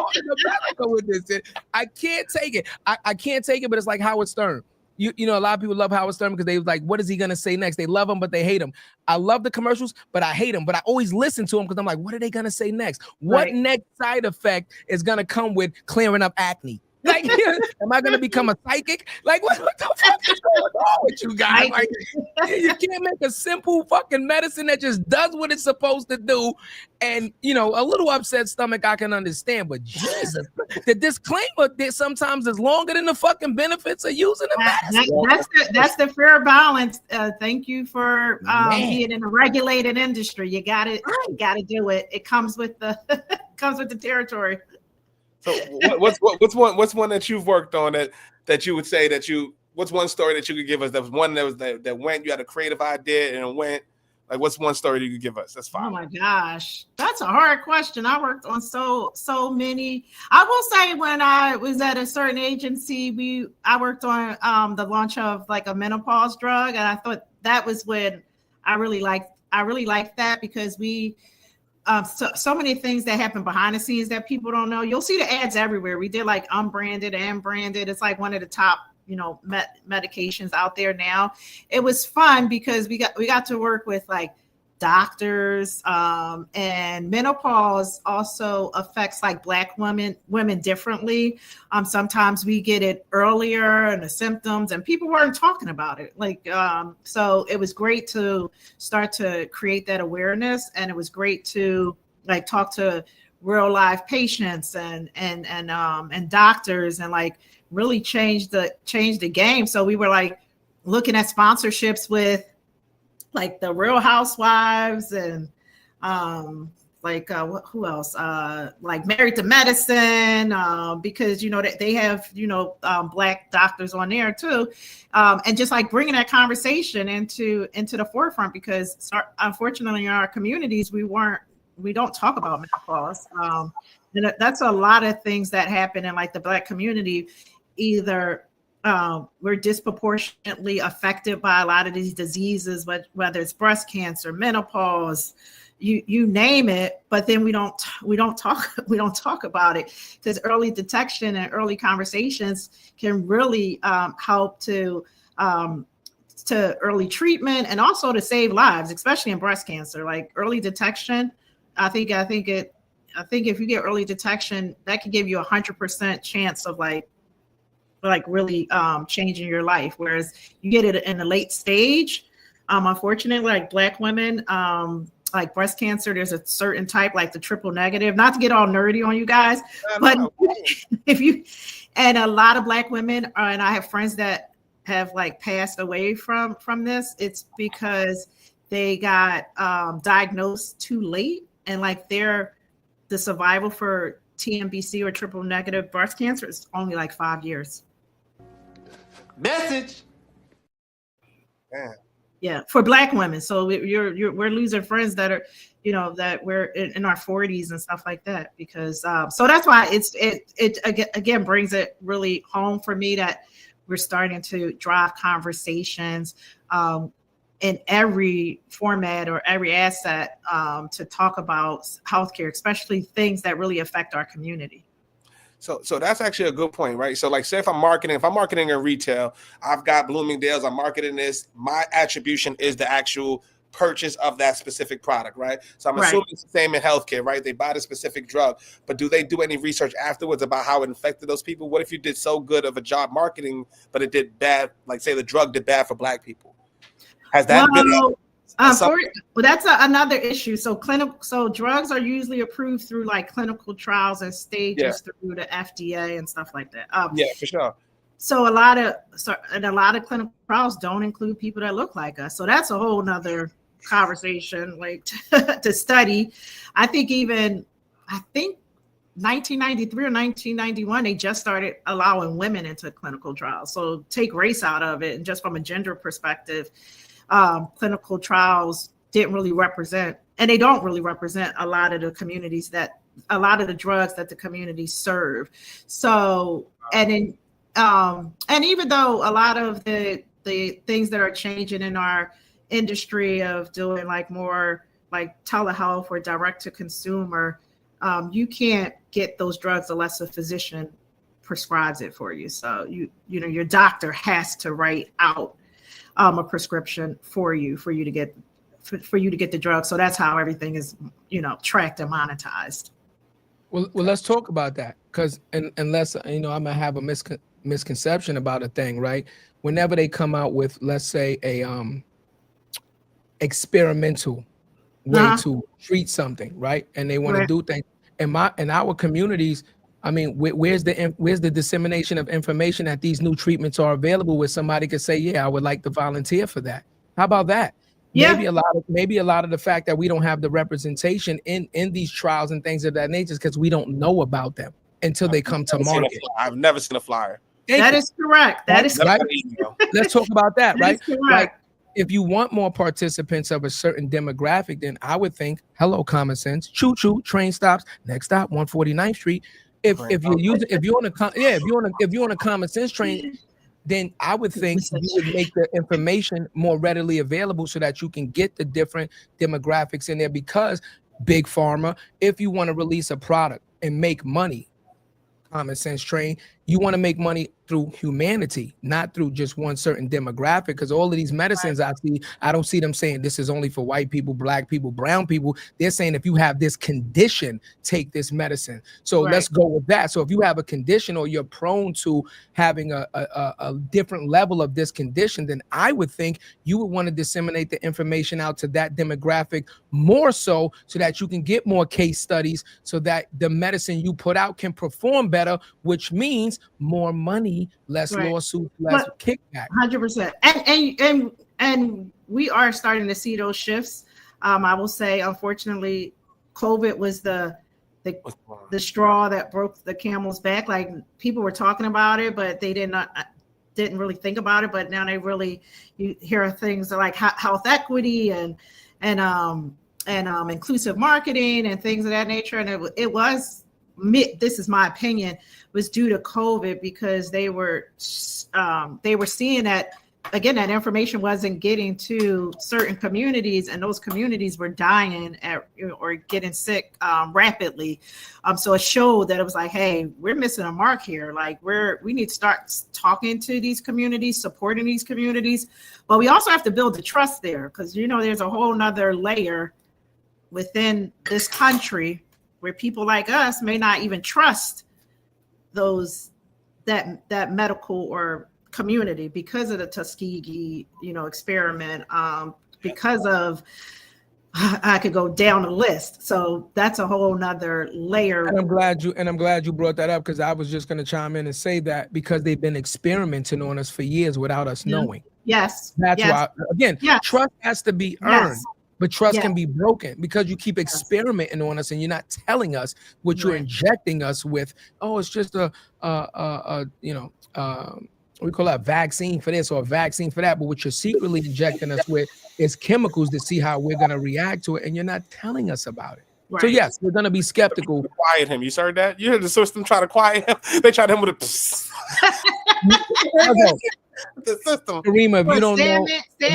on with this? I can't take it. I can't take it. But it's like Howard Stern. A lot of people love Howard Stern because they like, what is he gonna say next? They love him, but they hate him. I love the commercials, but I hate him. But I always listen to him because I'm like, what are they gonna say next? What next side effect is gonna come with clearing up acne? Like, am I gonna become a psychic? Like, what the fuck is going on with you guys? Like, you can't make a simple fucking medicine that just does what it's supposed to do. And a little upset stomach I can understand, but Jesus, the disclaimer that sometimes is longer than the fucking benefits of using the medicine. That's the fair balance. Thank you for being in a regulated industry. You got to do it. It comes with the territory. So what's one that you've worked on that you would say what's one story that you could give us that was one that went, you had a creative idea and it went, like, what's one story you could give us? That's fine. Oh my gosh, that's a hard question. I worked on so many. I will say when I was at a certain agency, I worked on the launch of like a menopause drug, and I thought that was when I really liked that, because we so many things that happen behind the scenes that people don't know. You'll see the ads everywhere. We did like unbranded and branded. It's like one of the top, medications out there now. It was fun because we got to work with like doctors, and menopause also affects like Black women differently. Sometimes we get it earlier and the symptoms, and people weren't talking about it. Like, so it was great to start to create that awareness, and it was great to like talk to real live patients and doctors, and like really change the game. So we were like looking at sponsorships with like the Real Housewives and who else? Like Married to Medicine, because they have Black doctors on there too, and just like bringing that conversation into the forefront, because unfortunately in our communities we don't talk about menopause, and that's a lot of things that happen in like the Black community. Either we're disproportionately affected by a lot of these diseases, whether it's breast cancer, menopause, you name it, but then we don't talk about it, because early detection and early conversations can really help to early treatment, and also to save lives, especially in breast cancer. Like early detection, I think if you get early detection, that can give you 100% chance of like really changing your life. Whereas you get it in the late stage, unfortunately, like Black women, like breast cancer, there's a certain type, like the triple negative, not to get all nerdy on you guys, but and a lot of Black women and I have friends that have like passed away from this. It's because they got diagnosed too late, and like the survival for TNBC or triple negative breast cancer is only like 5 years. Message. Yeah, for Black women. So we're losing friends that are, that we're in our 40s and stuff like that, because so that's why it again brings it really home for me that we're starting to drive conversations in every format or every asset to talk about healthcare, especially things that really affect our community. So that's actually a good point, right? So like, say if I'm marketing in retail, I've got Bloomingdale's, I'm marketing this, my attribution is the actual purchase of that specific product, right? So I'm assuming it's the same in healthcare, right? They buy the specific drug, but do they do any research afterwards about how it infected those people? What if you did so good of a job marketing, but it did bad, like say the drug did bad for Black people? Has that been that's another issue. So drugs are usually approved through like clinical trials and stages through the FDA and stuff like that. Yeah, for sure. So a lot of clinical trials don't include people that look like us. So that's a whole nother conversation, like to study. I think 1993 or 1991, they just started allowing women into clinical trials. So take race out of it, and just from a gender perspective, clinical trials didn't really represent, and they don't really represent a lot of the communities a lot of the drugs that the communities serve. So, and even though a lot of the things that are changing in our industry of doing like more like telehealth or direct to consumer, you can't get those drugs unless a physician prescribes it for you. So your doctor has to write out a prescription for you to get the drug. So that's how everything is, tracked and monetized. Well, let's talk about that, because unless I'm gonna have a misconception about a thing, right? Whenever they come out with, let's say, a experimental way to treat something, right? And they want to do things in our communities. I mean, where's the dissemination of information that these new treatments are available, where somebody could say, yeah, I would like to volunteer for that? How about that? Yeah. Maybe a lot of the fact that we don't have the representation in these trials and things of that nature is because we don't know about them until they come to market. I've never seen a flyer. That is correct. That is right. Let's talk about that, right? Like, if you want more participants of a certain demographic, then I would think, hello, common sense, choo choo, train stops, next stop, 149th Street. If you're on a common sense train, then I would think you would make the information more readily available so that you can get the different demographics in there. Because big pharma, if you want to release a product and make money, common sense train, You want to make money through humanity, not through just one certain demographic. Because all of these medicines I see, I don't see them saying this is only for white people, black people, brown people. They're saying if you have this condition, take this medicine. So let's go with that. So if you have a condition or you're prone to having a different level of this condition, then I would think you would want to disseminate the information out to that demographic more so that you can get more case studies so that the medicine you put out can perform better, which means more money, less lawsuits, less kickback. 100%. And we are starting to see those shifts. I will say, unfortunately, COVID was the straw that broke the camel's back. Like, people were talking about it, but they didn't really think about it. But now you hear things like health equity and inclusive marketing and things of that nature. And it was, this is my opinion, was due to COVID, because they were seeing that, again, that information wasn't getting to certain communities, and those communities were dying or getting sick rapidly. So it showed that it was like, hey, we're missing a mark here. Like, we need to start talking to these communities, supporting these communities, but we also have to build the trust there, because there's a whole nother layer within this country where people like us may not even trust that medical or community because of the Tuskegee, experiment, because of, I could go down the list. So that's a whole nother layer. And I'm glad you brought that up, because I was just going to chime in and say that, because they've been experimenting on us for years without us knowing. Yes. That's why, again, trust has to be earned. But trust can be broken because you keep experimenting on us and you're not telling us what you're injecting us with. Oh, it's just we call that vaccine for this or a vaccine for that. But what you're secretly injecting us with is chemicals to see how we're going to react to it. And you're not telling us about it. So yes, we're going to be skeptical. Quiet him. You heard that? You heard the system try to quiet him? They tried him with a the system. Karima, if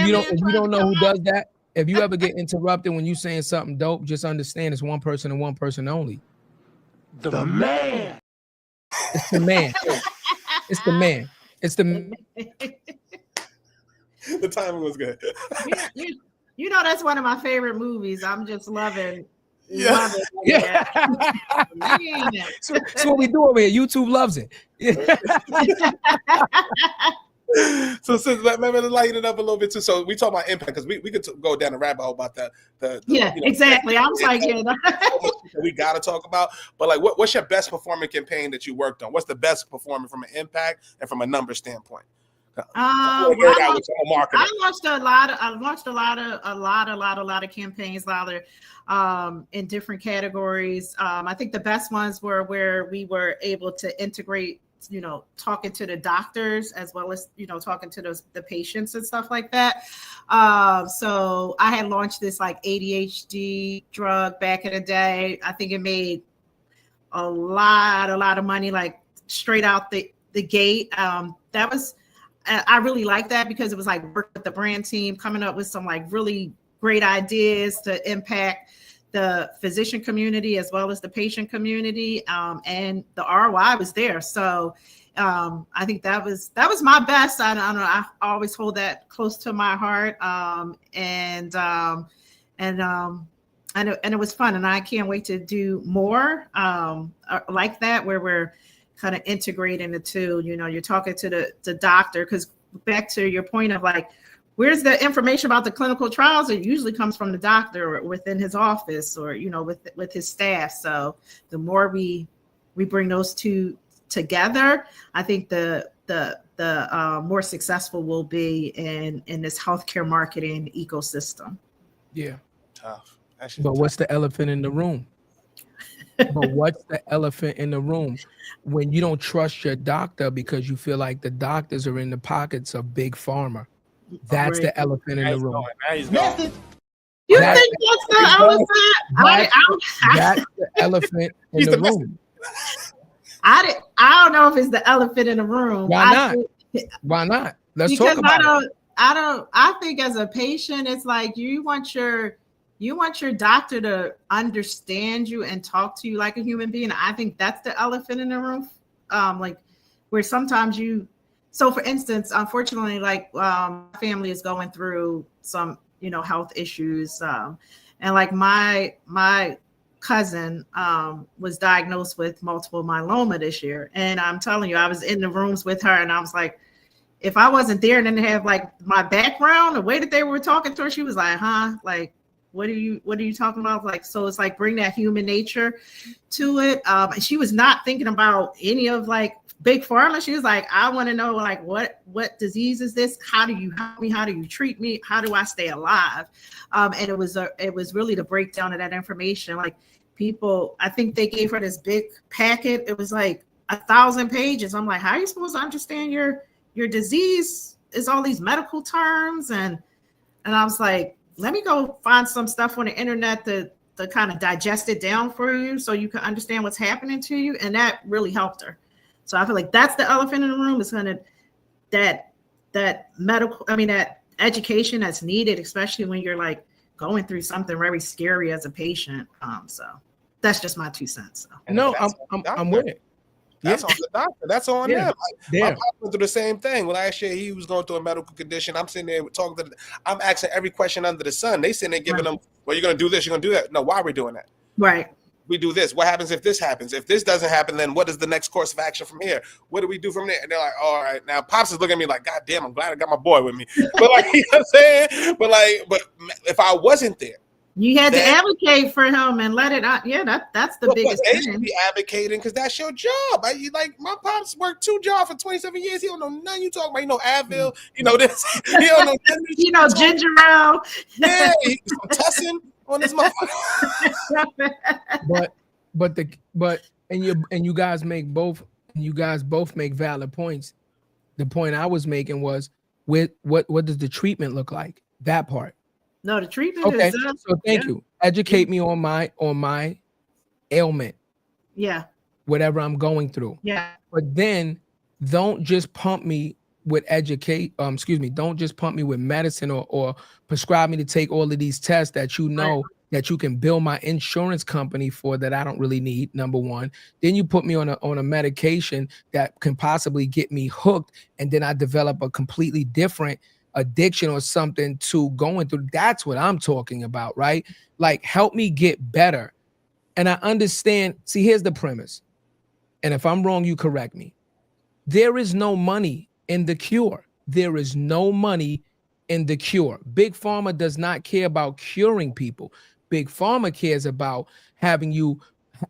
you don't know who does that, if you ever get interrupted when you're saying something dope, just understand it's one person and one person only. The man. It's the man. It's the man. It's the. The timing was good. That's one of my favorite movies. I'm just loving. Yeah. So what we do over here. YouTube loves it. So since let me lighten it up a little bit too. So we talk about impact, because we could go down the rabbit hole about that. Exactly. I was like, we got to talk about. But like, what's your best performing campaign that you worked on? What's the best performing from an impact and from a number standpoint? I launched a lot of campaigns, in different categories. I think the best ones were where we were able to integrate, talking to the doctors as well as, talking to the patients and stuff like that. So I had launched this like ADHD drug back in the day. I think it made a lot of money, like straight out the gate. I really liked that, because it was like work with the brand team, coming up with some like really great ideas to impact the physician community as well as the patient community, and the ROI was there. So I think that was my best. I don't know. I always hold that close to my heart, and it was fun, and I can't wait to do more like that, where we're kind of integrating the two. You're talking to the doctor, because back to your point of like, where's the information about the clinical trials? It usually comes from the doctor or within his office, or with his staff. So the more we bring those two together, I think the more successful we'll be in this healthcare marketing ecosystem. Yeah, tough. But what's the elephant in the room? But what's the elephant in the room? When you don't trust your doctor because you feel like the doctors are in the pockets of big pharma. That's the elephant in the room. You think that's the elephant? That's the elephant in the room. I don't know if it's the elephant in the room. Why not? Let's talk about it. I think as a patient, it's like you want your doctor to understand you and talk to you like a human being. I think that's the elephant in the room. Like where sometimes so for instance, unfortunately, like family is going through some, health issues. And like my cousin was diagnosed with multiple myeloma this year. And I'm telling you, I was in the rooms with her and I was like, if I wasn't there and didn't have like my background, the way that they were talking to her, she was like, like, what are you talking about? Like, so it's like bring that human nature to it. And she was not thinking about any of like big pharma. She was like, I want to know like what disease is this? How do you help me? How do you treat me? How do I stay alive? And it was really the breakdown of that information. Like people, I think they gave her this big packet. It was like 1,000 pages. I'm like, how are you supposed to understand your disease? Is all these medical terms? And I was like, let me go find some stuff on the internet to kind of digest it down for you so you can understand what's happening to you. And that really helped her. So I feel like that's the elephant in the room, is kind of that education that's needed, especially when you're like going through something very scary as a patient. So that's just my 2 cents. So. No, I'm with it. That's on the doctor. That's on them. Yeah. My pop went through the same thing. Last year, he was going through a medical condition. I'm sitting there talking to I'm asking every question under the sun. They sitting there giving them, well, you're going to do this, you're going to do that. No, why are we doing that? Right. We do this. What happens if this happens? If this doesn't happen, then what is the next course of action from here? What do we do from there? And they're like, all right. Now, Pops is looking at me like, God damn, I'm glad I got my boy with me. But like, you know what I'm saying? But if I wasn't there, you had to advocate for him and let it out. Yeah, that's the biggest thing. They thing. should be advocating because that's your job. Like my pops worked 2 jobs for 27 years. He don't know nothing you talking about. Advil. This. He don't know. Ginger ale. Yeah, he's Tussin on this motherfucker. but you guys both make valid points. The point I was making was what does the treatment look like? That part. No, the treatment okay. is So thank you. Educate me on my ailment. Yeah. Whatever I'm going through. Yeah. But then don't just pump me with don't just pump me with medicine or prescribe me to take all of these tests that that you can bill my insurance company for that I don't really need, number one. Then you put me on a medication that can possibly get me hooked, and then I develop a completely different addiction or something to going through. That's what I'm talking about, right? Like, help me get better. And I understand. See, here's the premise. And if I'm wrong, you correct me. There is no money in the cure. There is no money in the cure. Big Pharma does not care about curing people. Big Pharma cares about having you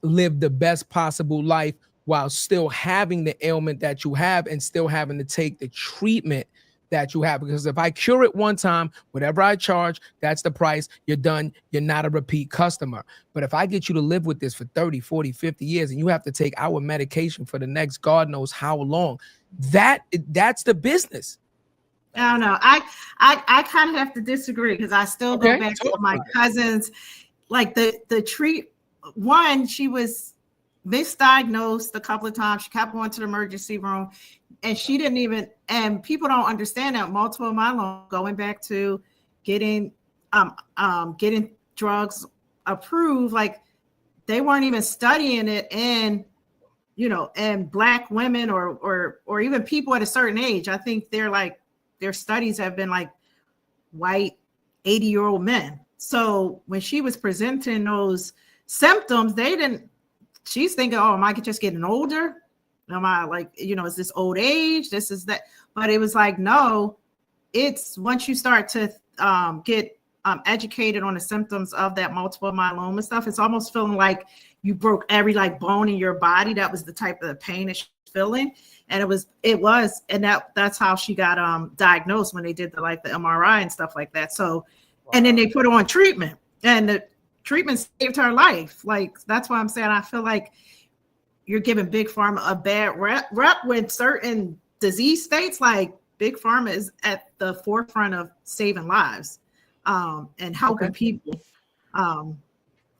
live the best possible life while still having the ailment that you have and still having to take the treatment that you have. Because if I cure it one time, whatever I charge, that's the price. You're done. You're not a repeat customer. But if I get you to live with this for 30, 40, 50 years, and you have to take our medication for the next God knows how long, that's the business. I don't know. I kind of have to disagree, because I still go back to my cousins. Like the one, she was misdiagnosed a couple of times. She kept going to the emergency room, and she didn't even, and people don't understand that multiple myeloma, going back to getting drugs approved, like they weren't even studying it in, and Black women or even people at a certain age. I think their studies have been like white 80-year-old men. So when she was presenting those symptoms, she's thinking, oh, am I just getting older? Am I like, is this old age? This is that. But it was like, no, it's once you start to get educated on the symptoms of that multiple myeloma stuff, it's almost feeling like you broke every like bone in your body. That was the type of pain that she was feeling. And it was, and that's how she got diagnosed when they did the MRI and stuff like that. So, and then they put her on treatment, and the treatment saved her life. Like, that's why I'm saying, I feel like you're giving Big Pharma a bad rep with certain disease states. Like, Big Pharma is at the forefront of saving lives and helping people.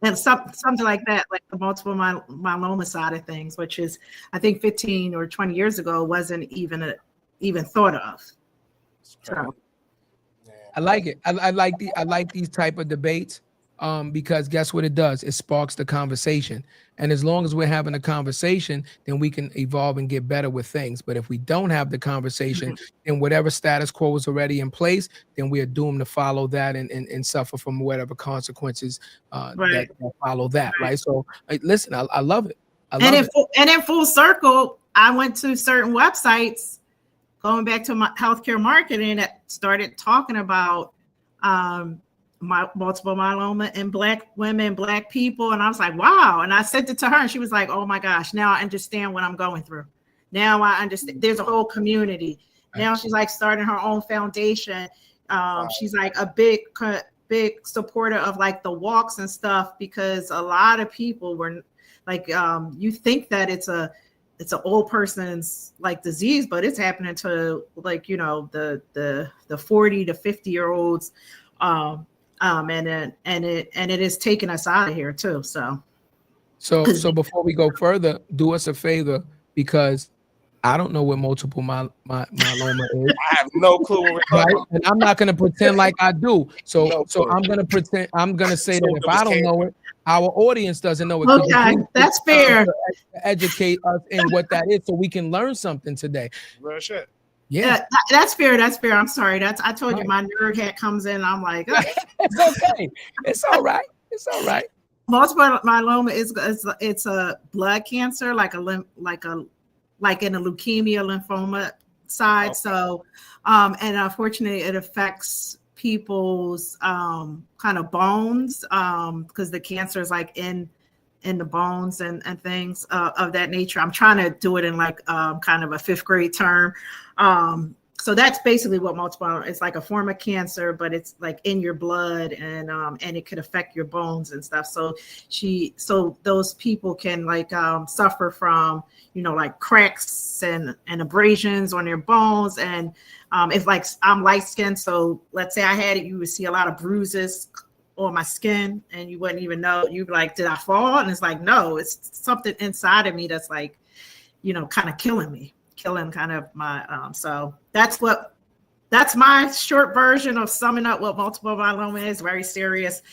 And something like that, like the multiple myeloma side of things, which is, I think 15 or 20 years ago, wasn't even thought of. So. I like it. I like these type of debates. because guess what it does? It sparks the conversation. And as long as we're having a conversation, then we can evolve and get better with things. But if we don't have the conversation, then whatever status quo is already in place, then we are doomed to follow that and suffer from whatever consequences that follow that, right? So listen, I love it. And in full circle, I went to certain websites, going back to my healthcare marketing, that started talking about my multiple myeloma in Black women, Black people. And I was like, wow. And I sent it to her and she was like, oh my gosh, now I understand what I'm going through. Now I understand there's a whole community. Now she's like starting her own foundation. She's like a big supporter of like the walks and stuff, because a lot of people were like, you think that it's an old person's like disease, but it's happening to like, you know, the 40 to 50 year olds. And it is taking us out of here too. So before we go further, do us a favor, because I don't know what multiple myeloma is. I have no clue what we're talking about. And I'm not going to pretend like I do. So I'm going to pretend. I'm going to say that if I don't know it, our audience doesn't know it. Okay, that's fair. To educate us in what that is, so we can learn something today. Real shit. Yeah, that's fair. That's fair. I'm sorry. I told you my nerd hat comes in. I'm like, it's okay. It's all right. It's all right. Multiple myeloma it's a blood cancer, like in a leukemia, lymphoma side. Okay. So, and unfortunately, it affects people's kind of bones, because the cancer is like in the bones and things of that nature. I'm trying to do it in like kind of a 5th grade term. So that's basically what multiple, it's like a form of cancer, but it's like in your blood, and it could affect your bones and stuff. So those people can like suffer from, you know, like cracks and abrasions on their bones. And if like I'm light skinned, so let's say I had it, you would see a lot of bruises on my skin and you wouldn't even know. You'd be like, did I fall? And it's like, no, it's something inside of me that's like, you know, kind of killing kind of my so that's my short version of summing up what multiple myeloma is. Very serious,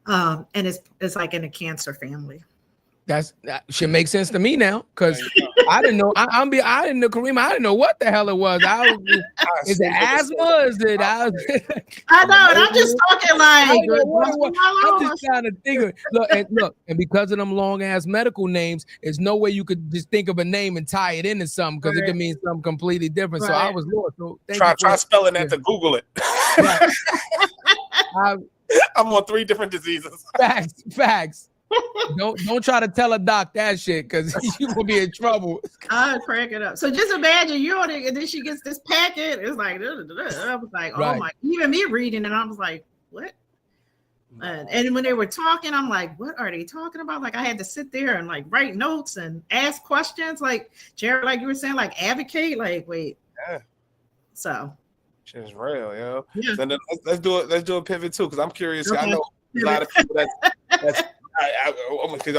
and it's like in a cancer family. That should make sense to me now, because I didn't know. I didn't know, Karima. I didn't know what the hell it was. Is it asthma? Is it? I know, and I'm just talking like. I'm just trying to think of look, and because of them long ass medical names, there's no way you could just think of a name and tie it into something, because it could mean something completely different. Right. So I was lost. So try spelling that to Google it. Right. I'm on 3 different diseases. Facts. Don't try to tell a doc that shit, because you will be in trouble. I'll crack it up. So just imagine you're on it, and then she gets this packet. It's like, I was like, oh my, even me reading it, I was like, what? And when they were talking, I'm like, what are they talking about? Like I had to sit there and like write notes and ask questions, like Jarrett, like you were saying, like advocate, like wait. Yeah. So shit's real, yo. Yeah. So then let's do a pivot too, because I'm curious. Okay. I know a lot of people that's I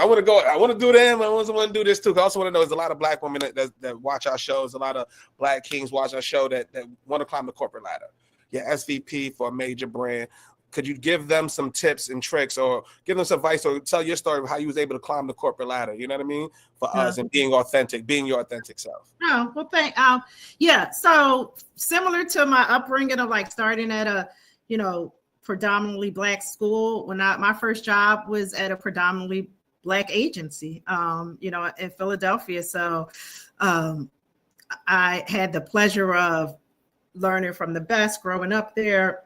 want to do them. I also want to do this too. I also want to know there's a lot of Black women that watch our shows. A lot of Black kings watch our show that want to climb the corporate ladder. Yeah, SVP for a major brand. Could you give them some tips and tricks, or give them some advice, or tell your story of how you was able to climb the corporate ladder? You know what I mean? For us, and being authentic, being your authentic self. Oh, well, yeah. So similar to my upbringing of like starting at a, you know, predominantly Black school. My first job was at a predominantly Black agency, you know, in Philadelphia. So I had the pleasure of learning from the best, growing up there,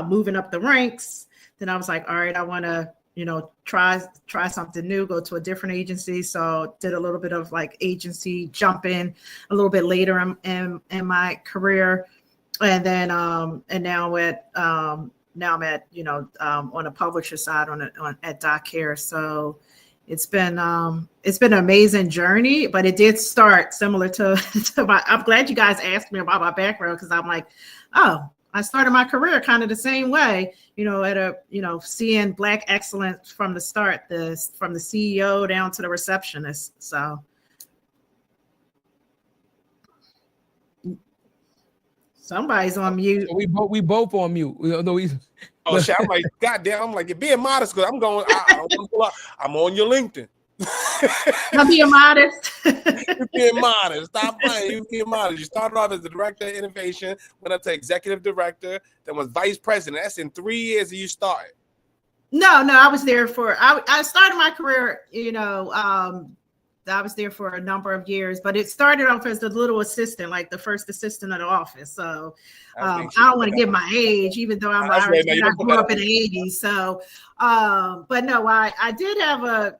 moving up the ranks. Then I was like, all right, I want to, you know, try something new, go to a different agency. So did a little bit of like agency jumping a little bit later in my career. And then and now I'm at, you know, on a publisher side at Doc Care. So it's been an amazing journey, but it did start similar to my, I'm glad you guys asked me about my background, because I'm like, oh, I started my career kind of the same way, you know, at a, you know, seeing Black excellence from the start, from the CEO down to the receptionist. So somebody's on mute. We both on mute. Oh shit! I'm like, goddamn! I'm like, you're being modest because I'm going. I don't want to pull out. I'm on your LinkedIn. I'm being modest. You're being modest. Stop playing. You're being modest. You started off as the director of innovation, went up to executive director, then was vice president. That's in 3 years that you started. No, I was there for. I started my career. I was there for a number of years, but it started off as the little assistant, like the first assistant of the office. So I don't want to give my age, even though I'm Irish. I grew up in the 80s. So, but no, I did have a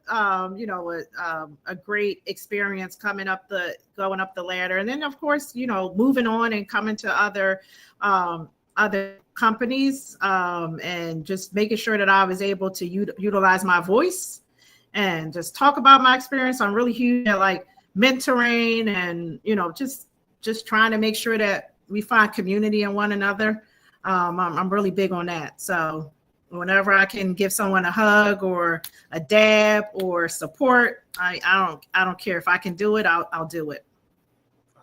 great experience going up the ladder, and then of course, moving on and coming to other companies, and just making sure that I was able to utilize my voice and just talk about my experience. I'm really huge at like mentoring and, just trying to make sure that we find community in one another. I'm really big on that. So whenever I can give someone a hug or a dab or support, I don't care. If I can do it, I'll do it.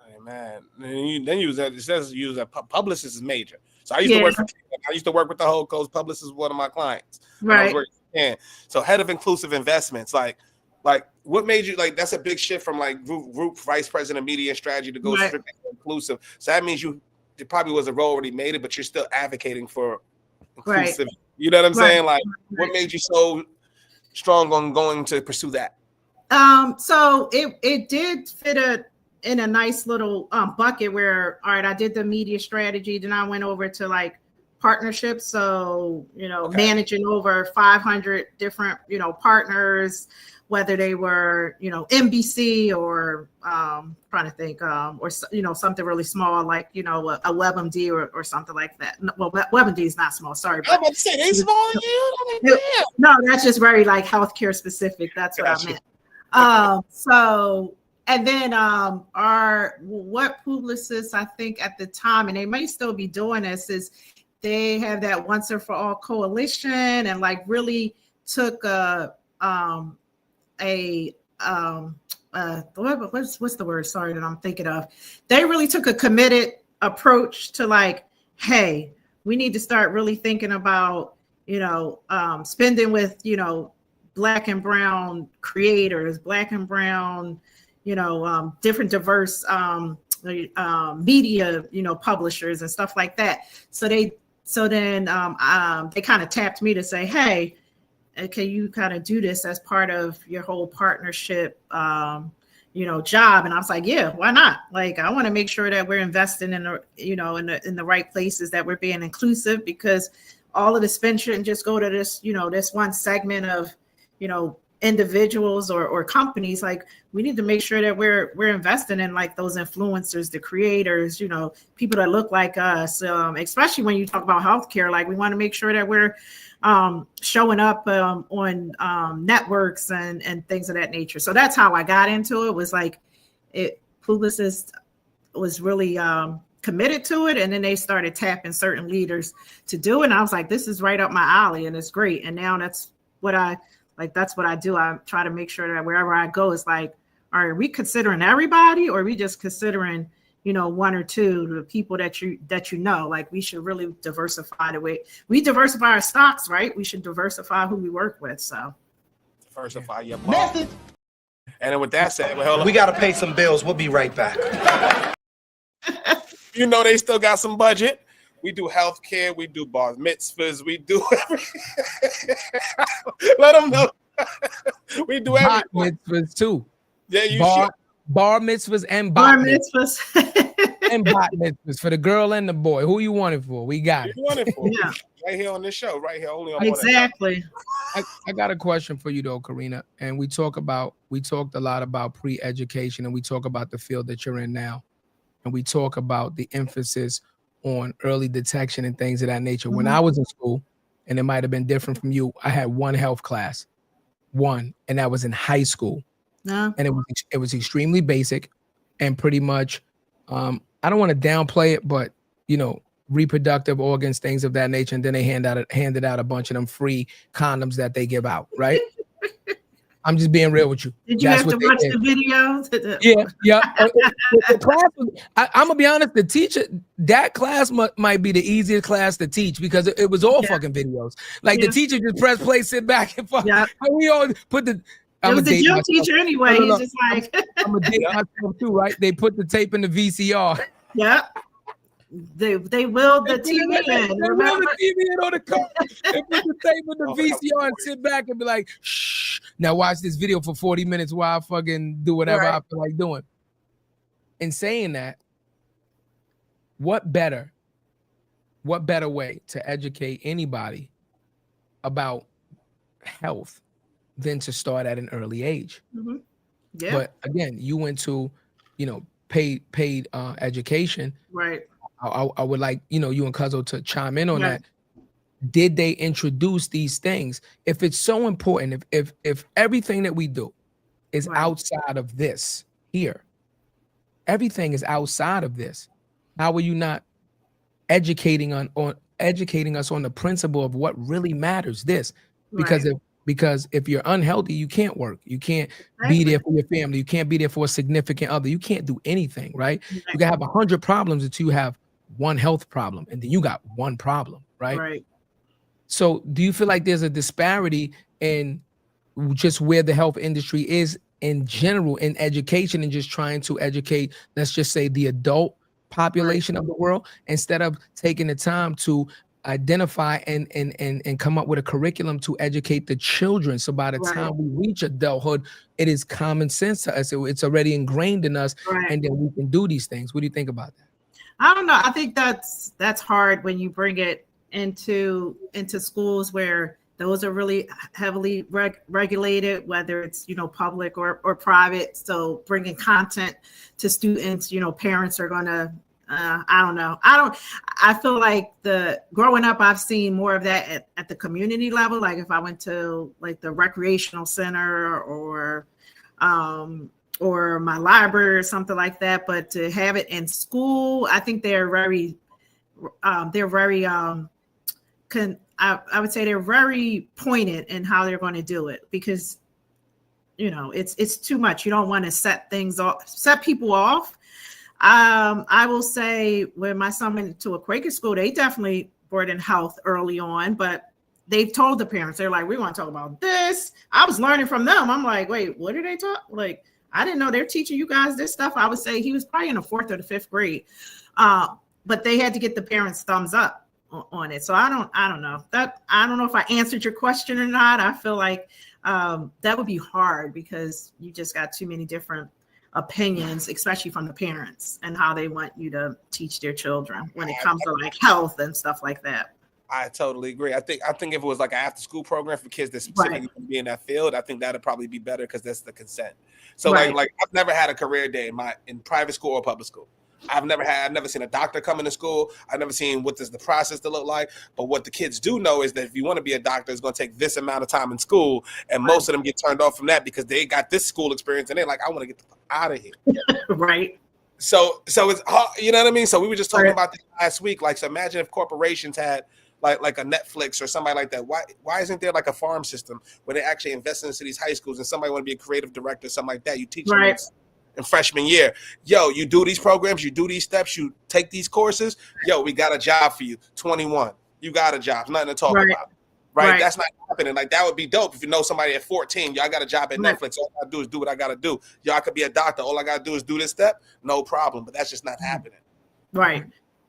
Hey, man. Then you was a publicist is major. So I used to work with the whole coast. Publicist is one of my clients. Right. So head of inclusive investments, like what made you like? That's a big shift from like group vice president of media and strategy to go strictly inclusive. So that means it probably was a role already made it, but you're still advocating for inclusive. Right. You know what I'm saying? Like, what made you so strong on going to pursue that? So it did fit in a nice little bucket where, all right, I did the media strategy, then I went over to like partnerships. So, managing over 500 different, partners, whether they were, NBC or trying to think, or, something really small, like, a WebMD or something like that. Well, WebMD is not small. Sorry. I'm about to say they small. No, that's just very like healthcare specific. That's what I meant. So, and then what Publicis, I think at the time, and they may still be doing this, is they have that Once and for All coalition and like really took what's the word? Sorry, that I'm thinking of. They really took a committed approach to like, hey, we need to start really thinking about, spending with, Black and brown creators, Black and brown, different diverse media, publishers and stuff like that. So then they kind of tapped me to say, hey, can you kind of do this as part of your whole partnership, job? And I was like, yeah, why not? Like, I want to make sure that we're investing in the right places, that we're being inclusive, because all of the spend shouldn't just go to this, this one segment of, individuals or companies. Like, we need to make sure that we're investing in like those influencers, the creators, people that look like us, especially when you talk about healthcare. Like, we want to make sure that we're showing up on networks and things of that nature. So that's how I got into it. Was like, Publicis was really committed to it, and then they started tapping certain leaders to do it. And I was like, this is right up my alley, and it's great. And now that's what I do. I try to make sure that wherever I go, it's like, all right, are we considering everybody, or are we just considering, one or two, the people that like, we should really diversify the way we diversify our stocks, right? We should diversify who we work with. So diversify your method. And then with that said, we got to pay some bills. We'll be right back. They still got some budget. We do healthcare. We do bar mitzvahs. We do everything. Let them know. We do everything. Bar mitzvahs too. Yeah, you should. Bar mitzvahs and bar mitzvahs. And bat mitzvahs for the girl and the boy. Who you want it for? We got it. You want it for? Yeah. Right here on this show. Right here. Only on exactly. I got a question for you though, Karina. And we talked a lot about pre-education, and we talk about the field that you're in now. And we talk about the emphasis on early detection and things of that nature. Mm-hmm. When I was in school, and it might have been different from you, I had one health class, and that was in high school. And it was extremely basic, and pretty much, I don't want to downplay it, but reproductive organs, things of that nature. And then they handed out a bunch of them free condoms that they give out, right? I'm just being real with you. Did you have to watch the video? Yeah. The class, I'm gonna be honest. The teacher, that class might be the easiest class to teach because it was all fucking videos. Like the teacher just press play, sit back, and fuck. And we all put the. It was a gym teacher anyway. He's just like. I'm gonna date myself too, right? They put the tape in the VCR. Yeah. They will the TV in. They will the TV in on the car. They put the tape in the VCR and sit back and be like, shh. Now watch this video for 40 minutes while I fucking do whatever I feel like doing. In saying that, what better way to educate anybody about health than to start at an early age? Mm-hmm. Yeah. But again, you went to, paid education. Right. I would like, you and Cuzzo to chime in on that. Did they introduce these things? If it's so important, if everything that we do is outside of this here, everything is outside of this, how are you not educating us on the principle of what really matters? This, because if you're unhealthy, you can't work. You can't be there for your family. You can't be there for a significant other. You can't do anything, right? You can have 100 problems until you have one health problem, and then you got one problem, right? So do you feel like there's a disparity in just where the health industry is in general in education and just trying to educate, let's just say, the adult population of the world, instead of taking the time to identify and come up with a curriculum to educate the children, so by the time we reach adulthood, it is common sense to us. It's already ingrained in us, and then we can do these things. What do you think about that? I don't know. I think that's hard when you bring it into schools where those are really heavily regulated, whether it's public or private. So bringing content to students, parents are gonna. I don't know. I feel like growing up, I've seen more of that at the community level. Like if I went to like the recreational center or my library or something like that, but to have it in school, I think they're very I would say they're very pointed in how they're going to do it, because it's too much. You don't want to set people off. I will say when my son went to a Quaker school, they definitely brought in health early on, but they told the parents, they're like, we want to talk about this. I was learning from them. I'm like, wait, what are they talk? Like, I didn't know they're teaching you guys this stuff. I would say he was probably in the 4th or the 5th grade. But they had to get the parents' thumbs up on it. So I don't know that. I don't know if I answered your question or not. I feel like that would be hard because you just got too many different opinions, especially from the parents, and how they want you to teach their children when it comes to like health and stuff like that. I totally agree. I think if it was like an after school program for kids that specifically be in that field, I think that'd probably be better because that's the consent. So like I've never had a career day in private school or public school. I've never seen a doctor come into school. I've never seen what does the process to look like. But what the kids do know is that if you want to be a doctor, it's going to take this amount of time in school. And most of them get turned off from that because they got this school experience and they're like, I want to get the fuck out of here. So it's hard, you know what I mean? So we were just talking about this last week. Like, so imagine if corporations had like a Netflix or somebody like that. Why isn't there like a farm system where they actually invest into these high schools and somebody want to be a creative director, something like that? You teach them in freshman year. Yo, you do these programs, you do these steps, you take these courses. Yo, we got a job for you. 21, you got a job. Nothing to talk about. Right? That's not happening. Like, that would be dope if you know somebody at 14. Y'all got a job at Netflix. All I gotta do is do what I gotta do. Y'all could be a doctor. All I gotta do is do this step. No problem. But that's just not happening.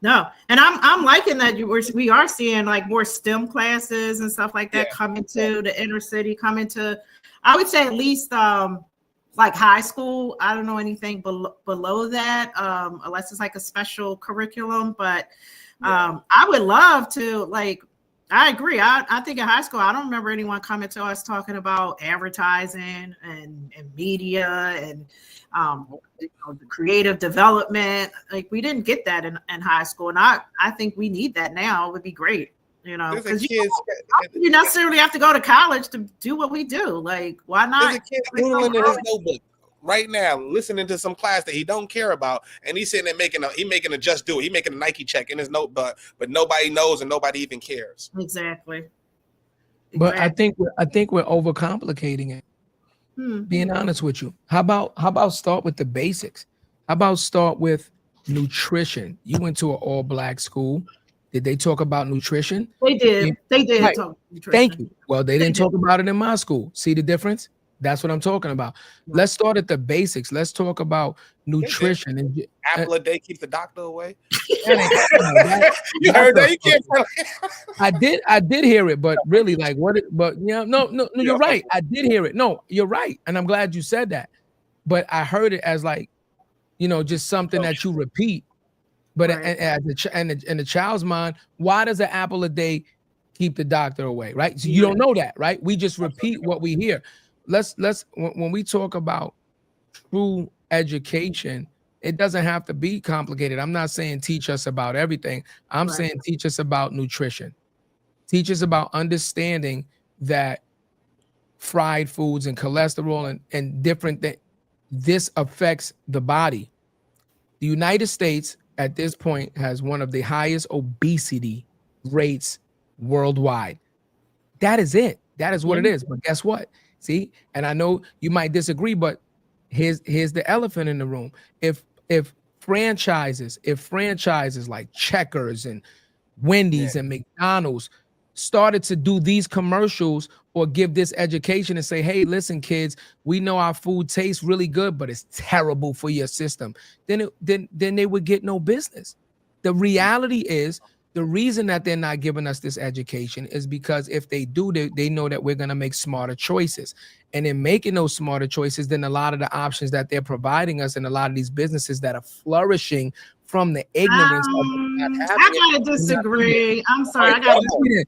No, and I'm liking that we are seeing like more STEM classes and stuff like that coming to the inner city, coming to, I would say at least like high school. I don't know anything below that, unless it's like a special curriculum. But I would love to, like, I agree. I think in high school, I don't remember anyone coming to us talking about advertising and media and the creative development. Like, we didn't get that in high school. And I think we need that now. It would be great, because you necessarily have to go to college to do what we do. Like, why not? There's a kid doodling in his notebook right now, listening to some class that he don't care about, and he's sitting there making a just do it. He making a Nike check in his notebook, but nobody knows and nobody even cares. Exactly. But I think we're overcomplicating it. Being honest with you. How about start with the basics? How about start with nutrition? You went to an all-black school. Did they talk about nutrition? They did. They did Right. talk nutrition. Thank you. Well, they didn't talk about it in my school. See the difference? That's what I'm talking about. Let's start at the basics. Let's talk about nutrition. And apple a day keeps the doctor away. You heard that? You can't. I did hear it, but really, like, what? But no, you're right. I did hear it. No, you're right, and I'm glad you said that. But I heard it as like, just something that you repeat. But in the child's mind, why does an apple a day keep the doctor away? Right? So you don't know that, right? We just repeat what we hear. Let's when we talk about true education, it doesn't have to be complicated. I'm not saying teach us about everything. I'm saying teach us about nutrition. Teach us about understanding that fried foods and cholesterol and different things, this affects the body. The United States at this point has one of the highest obesity rates worldwide. That is it. That is what it is. But guess what? See, and I know you might disagree, but here's the elephant in the room. If franchises like Checkers and Wendy's and McDonald's started to do these commercials or give this education and say, hey, listen, kids, we know our food tastes really good, but it's terrible for your system, then they would get no business. The reality is, the reason that they're not giving us this education is because if they do, they know that we're going to make smarter choices. And in making those smarter choices, then a lot of the options that they're providing us and a lot of these businesses that are flourishing from the ignorance of I gotta disagree. I'm sorry. I gotta disagree.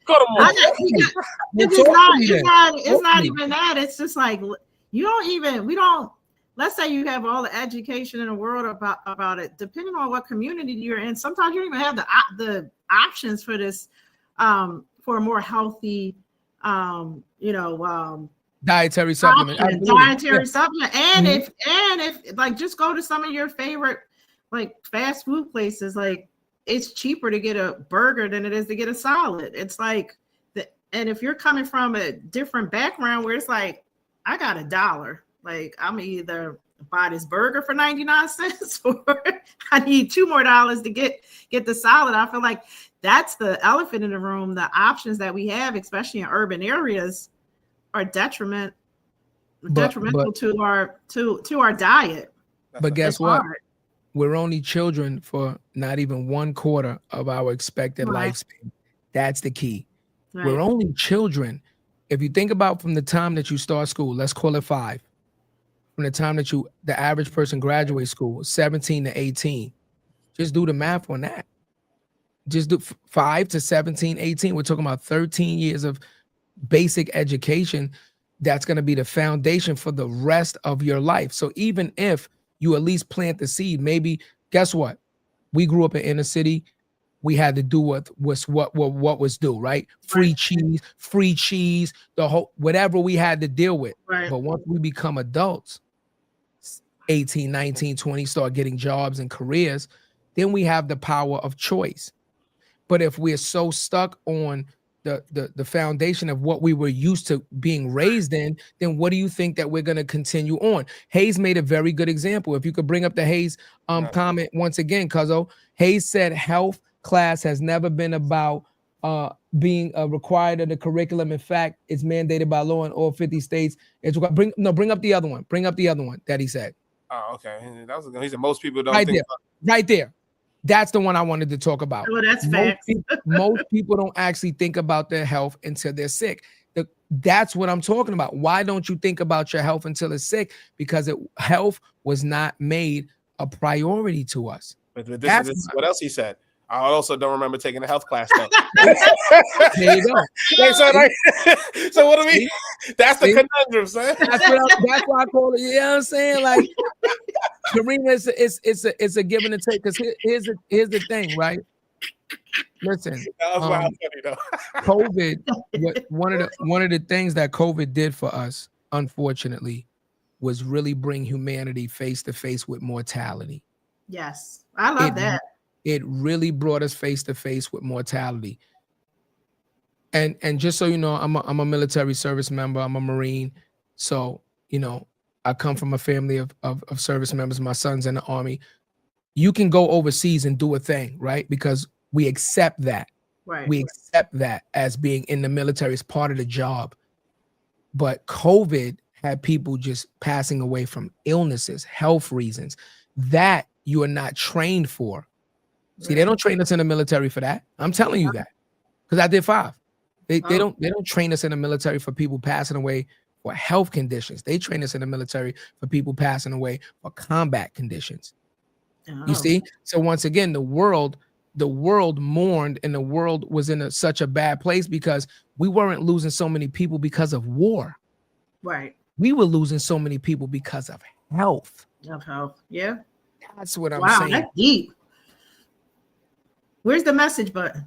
It's not even that. It's just like we don't. Let's say you have all the education in the world about it. Depending on what community you're in, sometimes you don't even have the options for this for a more healthy dietary supplement. Supplement. And if like just go to some of your favorite like fast food places, like it's cheaper to get a burger than it is to get a salad. It's like and if you're coming from a different background where it's like, I got $1. Like I'm either buy this burger for 99 cents or I need $2 more to get the salad. I feel like that's the elephant in the room. The options that we have, especially in urban areas, are detrimental to our diet. But guess what? We're only children for not even 1/4 of our expected lifespan. That's the key. Right. We're only children. If you think about from the time that you start school, let's call it 5. From the time that the average person graduates school, 17 to 18. Just do the math on that. Just do 5 to 17, 18. We're talking about 13 years of basic education. That's going to be the foundation for the rest of your life. So even if you at least plant the seed, maybe, guess what? We grew up in inner city. We had to do what was due, right? Free cheese, the whole, whatever we had to deal with. Right. But once we become adults, 18, 19, 20, start getting jobs and careers, then we have the power of choice. But if we're so stuck on the foundation of what we were used to being raised in, then what do you think that we're going to continue on? Hayes made a very good example. If you could bring up the Hayes comment once again, Cuzzo. Hayes said health class has never been about being required of the curriculum. In fact, it's mandated by law in all 50 states. It's bring up the other one. Bring up the other one that he said. Oh, okay. He said most people don't think there, right there. That's the one I wanted to talk about. Oh, that's facts. Most people don't actually think about their health until they're sick. That's what I'm talking about. Why don't you think about your health until it's sick? Because health was not made a priority to us. But this is what else he said. I also don't remember taking a health class though. There you go. So what do we? That's the conundrum, son. That's why I call it. You know what I'm saying? Like, Karina, it's a give and a take. Because here's the thing, right? Listen, COVID. One of the things that COVID did for us, unfortunately, was really bring humanity face to face with mortality. Yes, I love that. It really brought us face to face with mortality. And just so you know, I'm a military service member. I'm a Marine. So, you know, I come from a family of service members. My son's in the Army. You can go overseas and do a thing, right? Because we accept that. Right. We accept that as being in the military is part of the job. But COVID had people just passing away from illnesses, health reasons that you are not trained for. See, they don't train us in the military for that. I'm telling you that because I did 5. They don't train us in the military for people passing away for health conditions. They train us in the military for people passing away for combat conditions. You see? So once again, the world mourned, and the world was in such a bad place because we weren't losing so many people because of war. Right. We were losing so many people because of health. Of health. Yeah. That's what I'm wow, saying. That's deep. Where's the message button?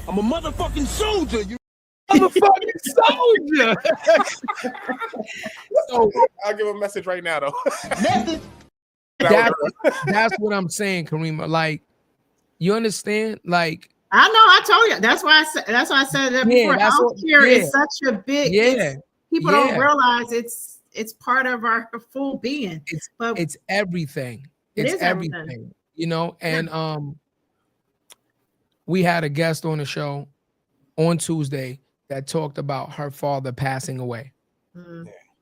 I'm a motherfucking soldier. You motherfucking soldier. So I'll give a message right now, though. That's what I'm saying, Karima. Like, you understand? Like, I know. I told you. That's why I said that before. Healthcare is such a big. People don't realize it's part of our full being. It's everything. It's everything. You know, and we had a guest on the show on Tuesday that talked about her father passing away.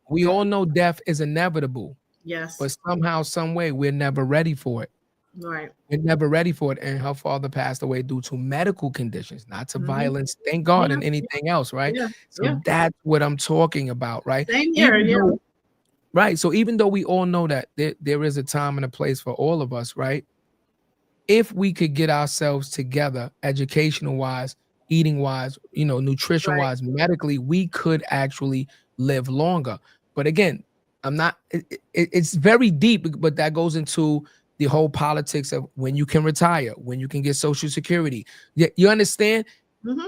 We all know death is inevitable. Yes. But somehow, some way, we're never ready for it. Right. We're never ready for it. And her father passed away due to medical conditions, not to violence, thank God, and anything else, right? Yeah. So that's what I'm talking about, right? Same here, Right. So even though we all know that there is a time and a place for all of us, right? If we could get ourselves together, educational wise, eating wise, you know, nutrition wise, medically, we could actually live longer. But again, it's very deep, but that goes into the whole politics of when you can retire, when you can get Social Security. You understand?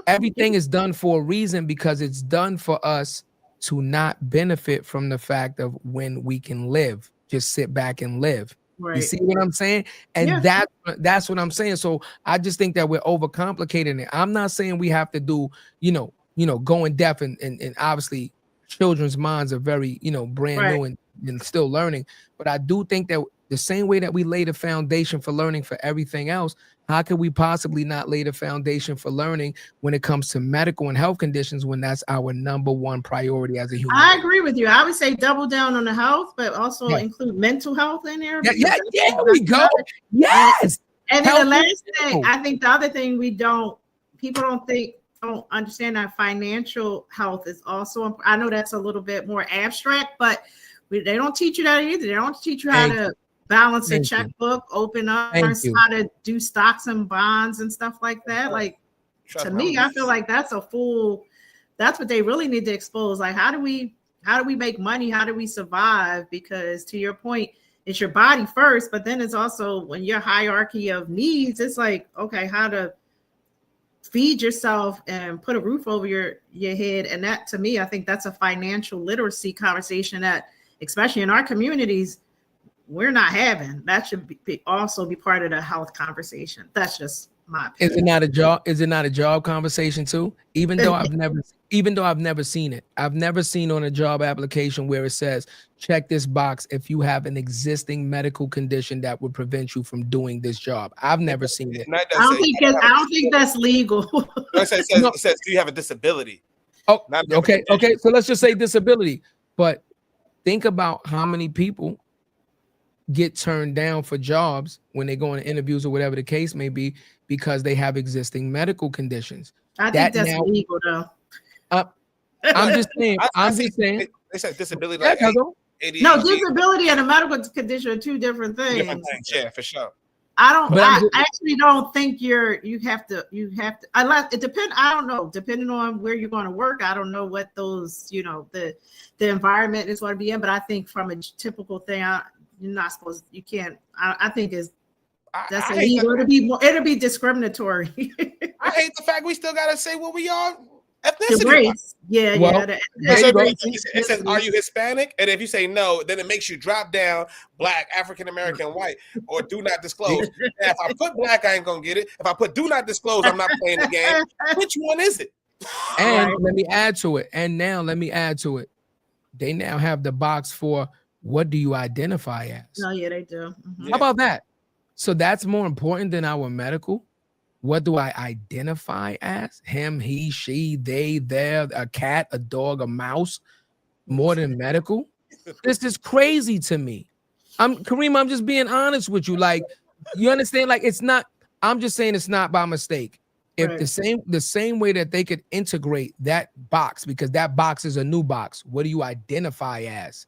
Everything is done for a reason, because it's done for us to not benefit from the fact of when we can live, just sit back and live. You see what I'm saying? And that's what I'm saying. So I just think that we're overcomplicating it. I'm not saying we have to do, you know, going deaf and obviously children's minds are very, you know, brand new and still learning. But I do think that the same way that we lay the foundation for learning for everything else, how could we possibly not lay the foundation for learning when it comes to medical and health conditions, when that's our number one priority as a human? I agree with you. I would say double down on the health, but also include mental health in there. Yeah, we go. Yes. And then the last thing, I think the other thing people don't understand that financial health is also, I know that's a little bit more abstract, but they don't teach you that either. They don't teach you how to balance a checkbook, open up, how to do stocks and bonds and stuff like that. Like, to me, I feel like that's what they really need to expose. Like, how do we make money? How do we survive? Because to your point, it's your body first, but then it's also, when your hierarchy of needs, it's like, okay, how to feed yourself and put a roof over your head. And that, to me, I think that's a financial literacy conversation that, especially in our communities, we're not having. That should also be part of the health conversation. That's just my opinion. Is it not a job conversation too? Even though I've never seen it. I've never seen on a job application where it says, check this box if you have an existing medical condition that would prevent you from doing this job. I've never seen it. I don't think that's legal. It says, do you have a disability? Oh, okay. So let's just say disability. But think about how many people get turned down for jobs when they go into interviews or whatever the case may be, because they have existing medical conditions. I think that's legal, though. I'm just saying. They said disability. No, disability and a medical condition are two different things. Yeah, for sure. I actually don't think you have to unless it depends. I don't know, depending on where you're going to work. I don't know what those, the environment is going to be in, but I think from a typical thing, you're not supposed, you can't, I think that's illegal. It'll be discriminatory. I hate the fact we still gotta say what we are. Ethnicity. The race. It says, are you Hispanic? And if you say no, then it makes you drop down Black, African American, white, or do not disclose. And if I put Black, I ain't gonna get it. If I put do not disclose, I'm not playing the game. Which one is it? And let me add to it. they now have the box for what do you identify as? Oh, yeah, they do. How about that? So that's more important than our medical. What do I identify as? Him, he, she, they, their, a cat, a dog, a mouse, more than medical? This is crazy to me. Karima, I'm just being honest with you. Like, you understand? Like, it's not, I'm just saying it's not by mistake. If the same way that they could integrate that box, because that box is a new box, what do you identify as?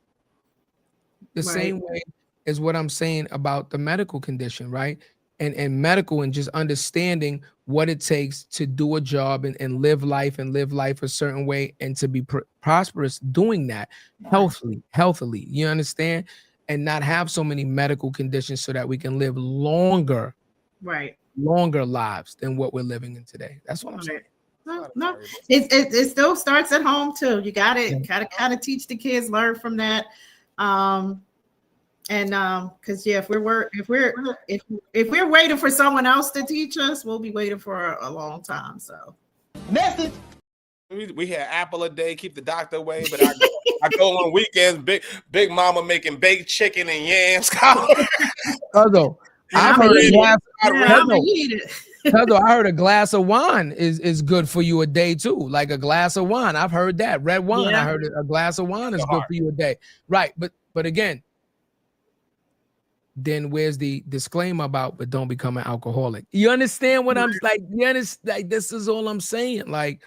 The same way is what I'm saying about the medical condition, right? And medical, and just understanding what it takes to do a job and live life a certain way, and to be prosperous doing that healthily, you understand? And not have so many medical conditions so that we can live longer lives than what we're living in today. That's what I'm saying. No, it still starts at home too. You got to kind of teach the kids, learn from that. Because if we're waiting for someone else to teach us, we'll be waiting for a long time. So message. We had apple a day, keep the doctor away, but I go on weekends, big mama making baked chicken and yams. I heard a glass of wine is good for you a day too. Like a glass of wine. I've heard that. Red wine. I heard a glass of wine is good for you a day. Right. But again, then where's the disclaimer about, but don't become an alcoholic? You understand what I'm like? Like, this is all I'm saying. Like,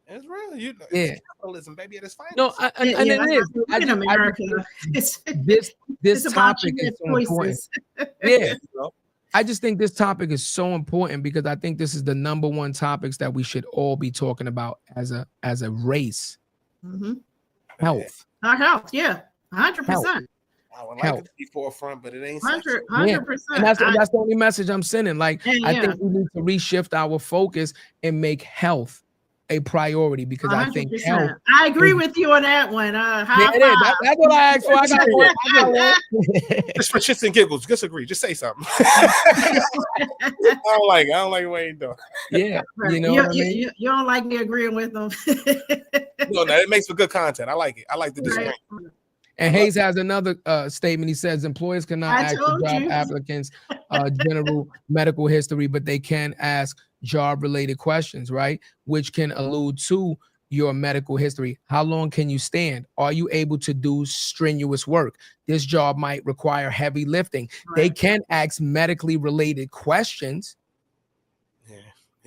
it's real. It's capitalism, baby. It's fine. No, and it is. In America, this topic is so important. Yeah. I just think this topic is so important because I think this is the #1 topics that we should all be talking about as a race. Health. Our health, 100%. I would like it to be forefront, but it ain't 100%. And that's the only message I'm sending. Like, I think we need to reshift our focus and make health a priority, because 100%. I think health. I agree with you on that one. That's what I asked for. I got one. Just for shits and giggles, disagree. Just say something. I don't like the way you do it. Yeah, you know what I mean? You don't like me agreeing with them. No, it makes for good content. I like it. I like the disagreement. And Hayes has another statement. He says employers cannot ask job applicants general medical history, but they can ask job-related questions, right? Which can allude to your medical history. How long can you stand? Are you able to do strenuous work? This job might require heavy lifting. Right. They can ask medically related questions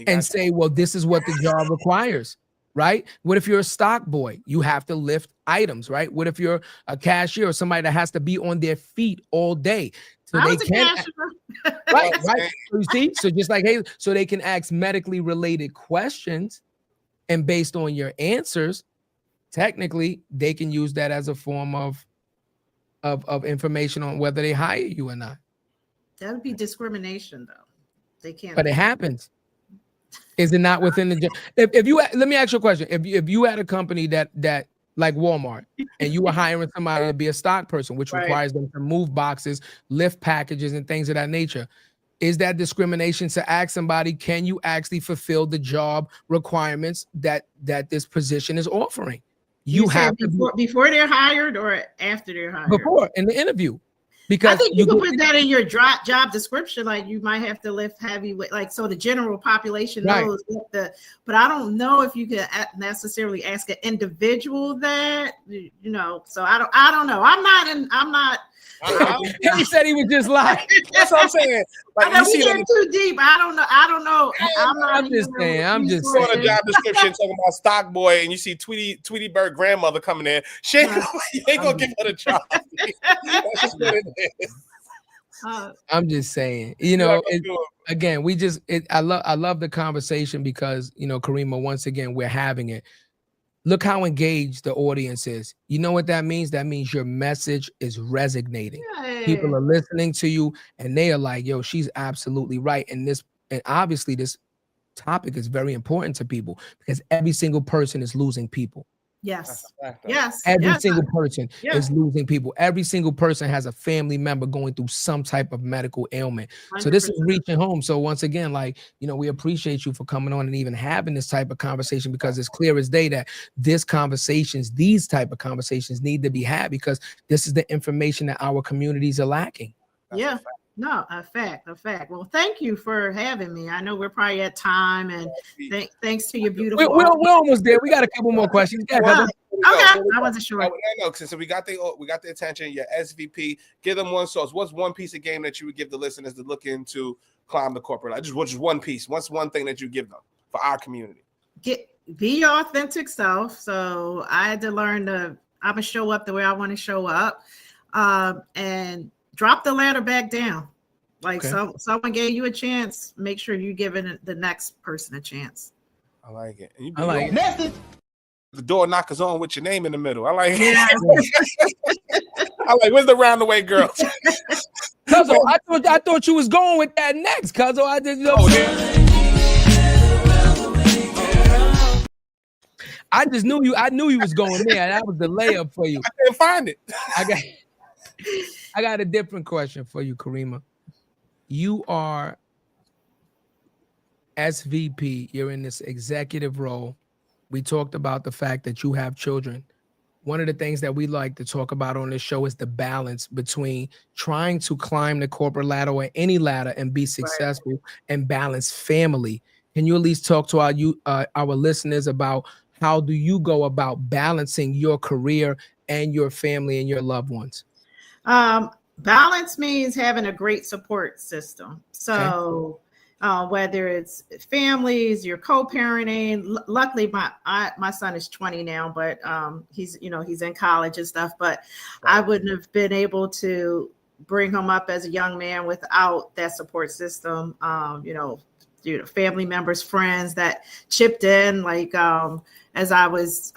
and say, well, this is what the job requires. Right? What if you're a stock boy? You have to lift items, right? What if you're a cashier or somebody that has to be on their feet all day? So they can, right? So you see, so just like, hey, so they can ask medically related questions, and based on your answers, technically they can use that as a form of information on whether they hire you or not. That would be discrimination, though. They can't. But it happens. Is it not within the? If you, let me ask you a question. If you had a company that like Walmart, and you were hiring somebody to be a stock person, which requires them to move boxes, lift packages, and things of that nature, is that discrimination to ask somebody, can you actually fulfill the job requirements that this position is offering? You have to before they're hired or after they're hired? Before, in the interview. Because I think you can put that in your job description, like you might have to lift heavy weight, like so the general population knows but I don't know if you can necessarily ask an individual that, you know. So I don't know. I'm not. He said he was just lying. That's what I'm saying. Like, I know we get too deep. I don't know. I'm just saying. On a job description talking about stock boy, and you see Tweety Bird grandmother coming in. She ain't gonna give her the job. That's just what it is. I'm just saying. You know, again, I love the conversation because, you know, Karima, once again, we're having it. Look how engaged the audience is. You know what that means? That means your message is resonating. Yay. People are listening to you and they are like, yo, she's absolutely right. And obviously this topic is very important to people because every single person is losing people. Yes. Fact, Yes. Every yes. single person is losing people. Every single person has a family member going through some type of medical ailment. 100%. So this is reaching home. So once again, like, you know, we appreciate you for coming on and even having this type of conversation, because it's clear as day that these type of conversations need to be had, because this is the information that our communities are lacking. Yeah. No, a fact. Well, thank you for having me. I know we're probably at time, and thanks to your beautiful. We're almost there. We got a couple more questions. Okay, I wasn't sure. No, so we got the attention. Your SVP, give them one source. What's one piece of game that you would give the listeners to look into climb the corporate ladder? Just one piece. What's one thing that you give them for our community? Be your authentic self. So I had to learn I'm gonna show up the way I want to show up, and drop the ladder back down. Like someone gave you a chance, make sure you're giving the next person a chance. I like it. I like it. The door knockers on with your name in the middle. I like it. I like, where's the round the way girls? Cuzzo, I thought you was going with that next, Cuzzo. I did. I just knew you. I knew you was going there. That was the layup for you. I couldn't find it. I got a different question for you, Karima. You are SVP. You're in this executive role. We talked about the fact that you have children. One of the things that we like to talk about on this show is the balance between trying to climb the corporate ladder or any ladder and be successful and balance family. Can you at least talk to our listeners about how do you go about balancing your career and your family and your loved ones? Balance means having a great support system. So whether it's families, you're co-parenting. Luckily, my son is 20 now, but he's in college and stuff. But I wouldn't have been able to bring him up as a young man without that support system. Family members, friends that chipped in. Like as I was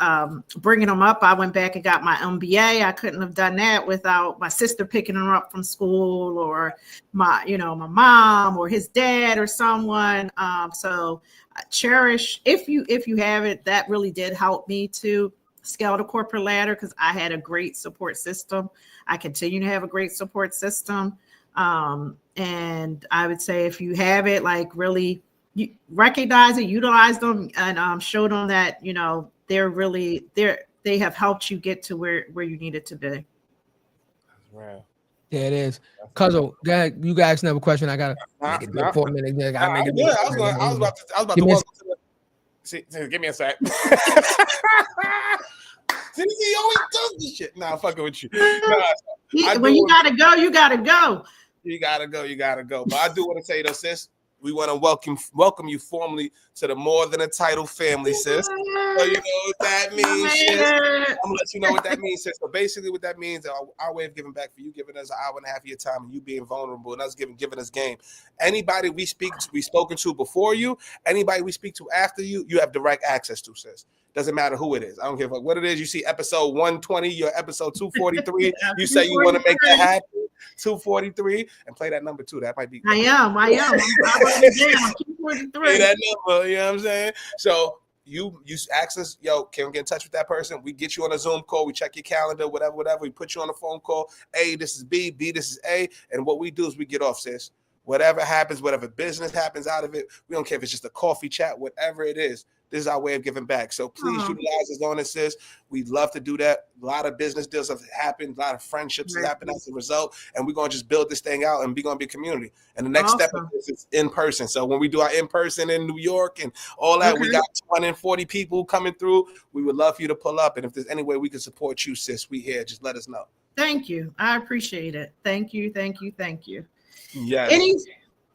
bringing him up, I went back and got my MBA. I couldn't have done that without my sister picking him up from school, or my mom or his dad or someone. So cherish if you have it. That really did help me to scale the corporate ladder, because I had a great support system. I continue to have a great support system. And I would say if you have it, like really you recognize it, utilize them, and show them that, they have helped you get to where you need it to be. Right. Yeah, it is. Cuzzo, you guys have a question. I gotta make it do 4 minutes. I was about to welcome to the. Give me a sec. He always does this shit. Nah, fucking with you. When you gotta go, you gotta go. You gotta go. But I do want to say though, sis, we want to welcome you formally to the More Than a Title family, sis. So you know what that means, sis. I'm gonna let you know what that means, sis. So basically what that means, our way of giving back for you giving us an hour and a half of your time and you being vulnerable and us giving us game. Anybody we spoken to before you, anybody we speak to after you, you have direct access to, sis. Doesn't matter who it is. I don't give a fuck what it is. You see episode 120, you're episode 243. You say you want to make that happen. 243, and play that number too. That might be. I am. I'm 243. Play that number. You know what I'm saying? So you ask us, yo, can we get in touch with that person? We get you on a Zoom call. We check your calendar, whatever. We put you on a phone call. A, this is B. B, this is A. And what we do is we get off, sis. Whatever happens, whatever business happens out of it, we don't care if it's just a coffee chat, whatever it is. This is our way of giving back. So please utilize us on it, sis. We'd love to do that. A lot of business deals have happened. A lot of friendships have happened as a result. And we're going to just build this thing out and we're going to be a community. And the next step of this is in person. So when we do our in person in New York and all that, we got 240 people coming through. We would love for you to pull up. And if there's any way we can support you, sis, we here. Just let us know. Thank you. I appreciate it. Thank you. Yes.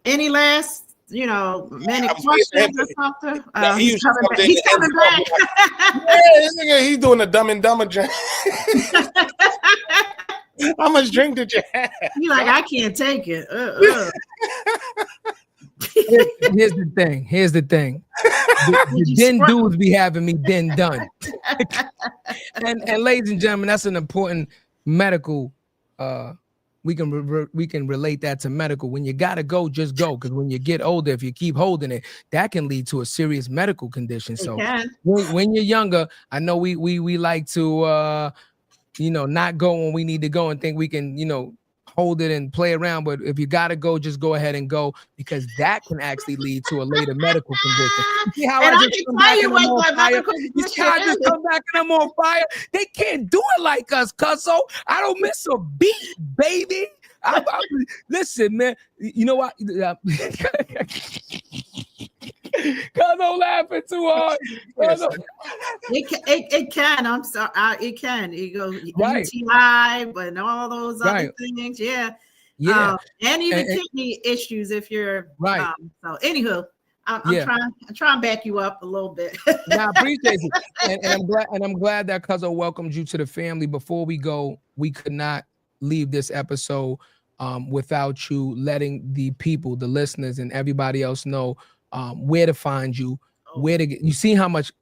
Any last many questions or something? He's coming back. He's doing the Dumb and Dumber drink. How much drink did you have? He's like, I can't take it. Here's the thing. The den dudes be having me den done. and ladies and gentlemen, that's an important medical we can relate that to medical. When you gotta go, just go. Because when you get older, if you keep holding it, that can lead to a serious medical condition. So when you're younger, I know we like to not go when we need to go and think we can, hold it and play around. But if you gotta go, just go ahead and go, because that can actually lead to a later medical condition. You see how I just come back and I'm on fire? You see how I just come back and I'm on fire? They can't do it like us, cuzzo. I don't miss a beat, baby. Listen, man. You know what? Cuzzo laughing too hard. It can. I'm sorry. It can. You go right. UTI, but all those other things. Yeah. And even kidney issues if you're right. So anywho, I'm trying to back you up a little bit. I appreciate you. And I'm glad that Cuzzo welcomed you to the family. Before we go, we could not leave this episode without you letting the people, the listeners, and everybody else know where to find you, where to get. You see how much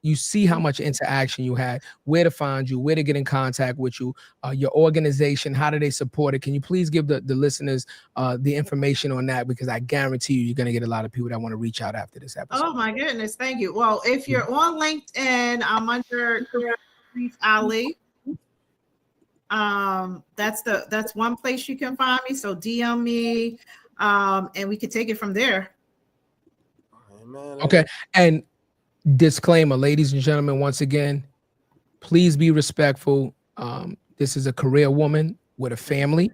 interaction you had, where to find you, where to get in contact with you, your organization, how do they support it? Can you please give the listeners the information on that? Because I guarantee you're going to get a lot of people that want to reach out after this episode. Oh my goodness, thank you. Well, if you're on LinkedIn, I'm under Karima Sharif Ali. That's one place you can find me. So DM me, and we could take it from there. Okay. And disclaimer, ladies and gentlemen, once again, please be respectful. This is a career woman with a family,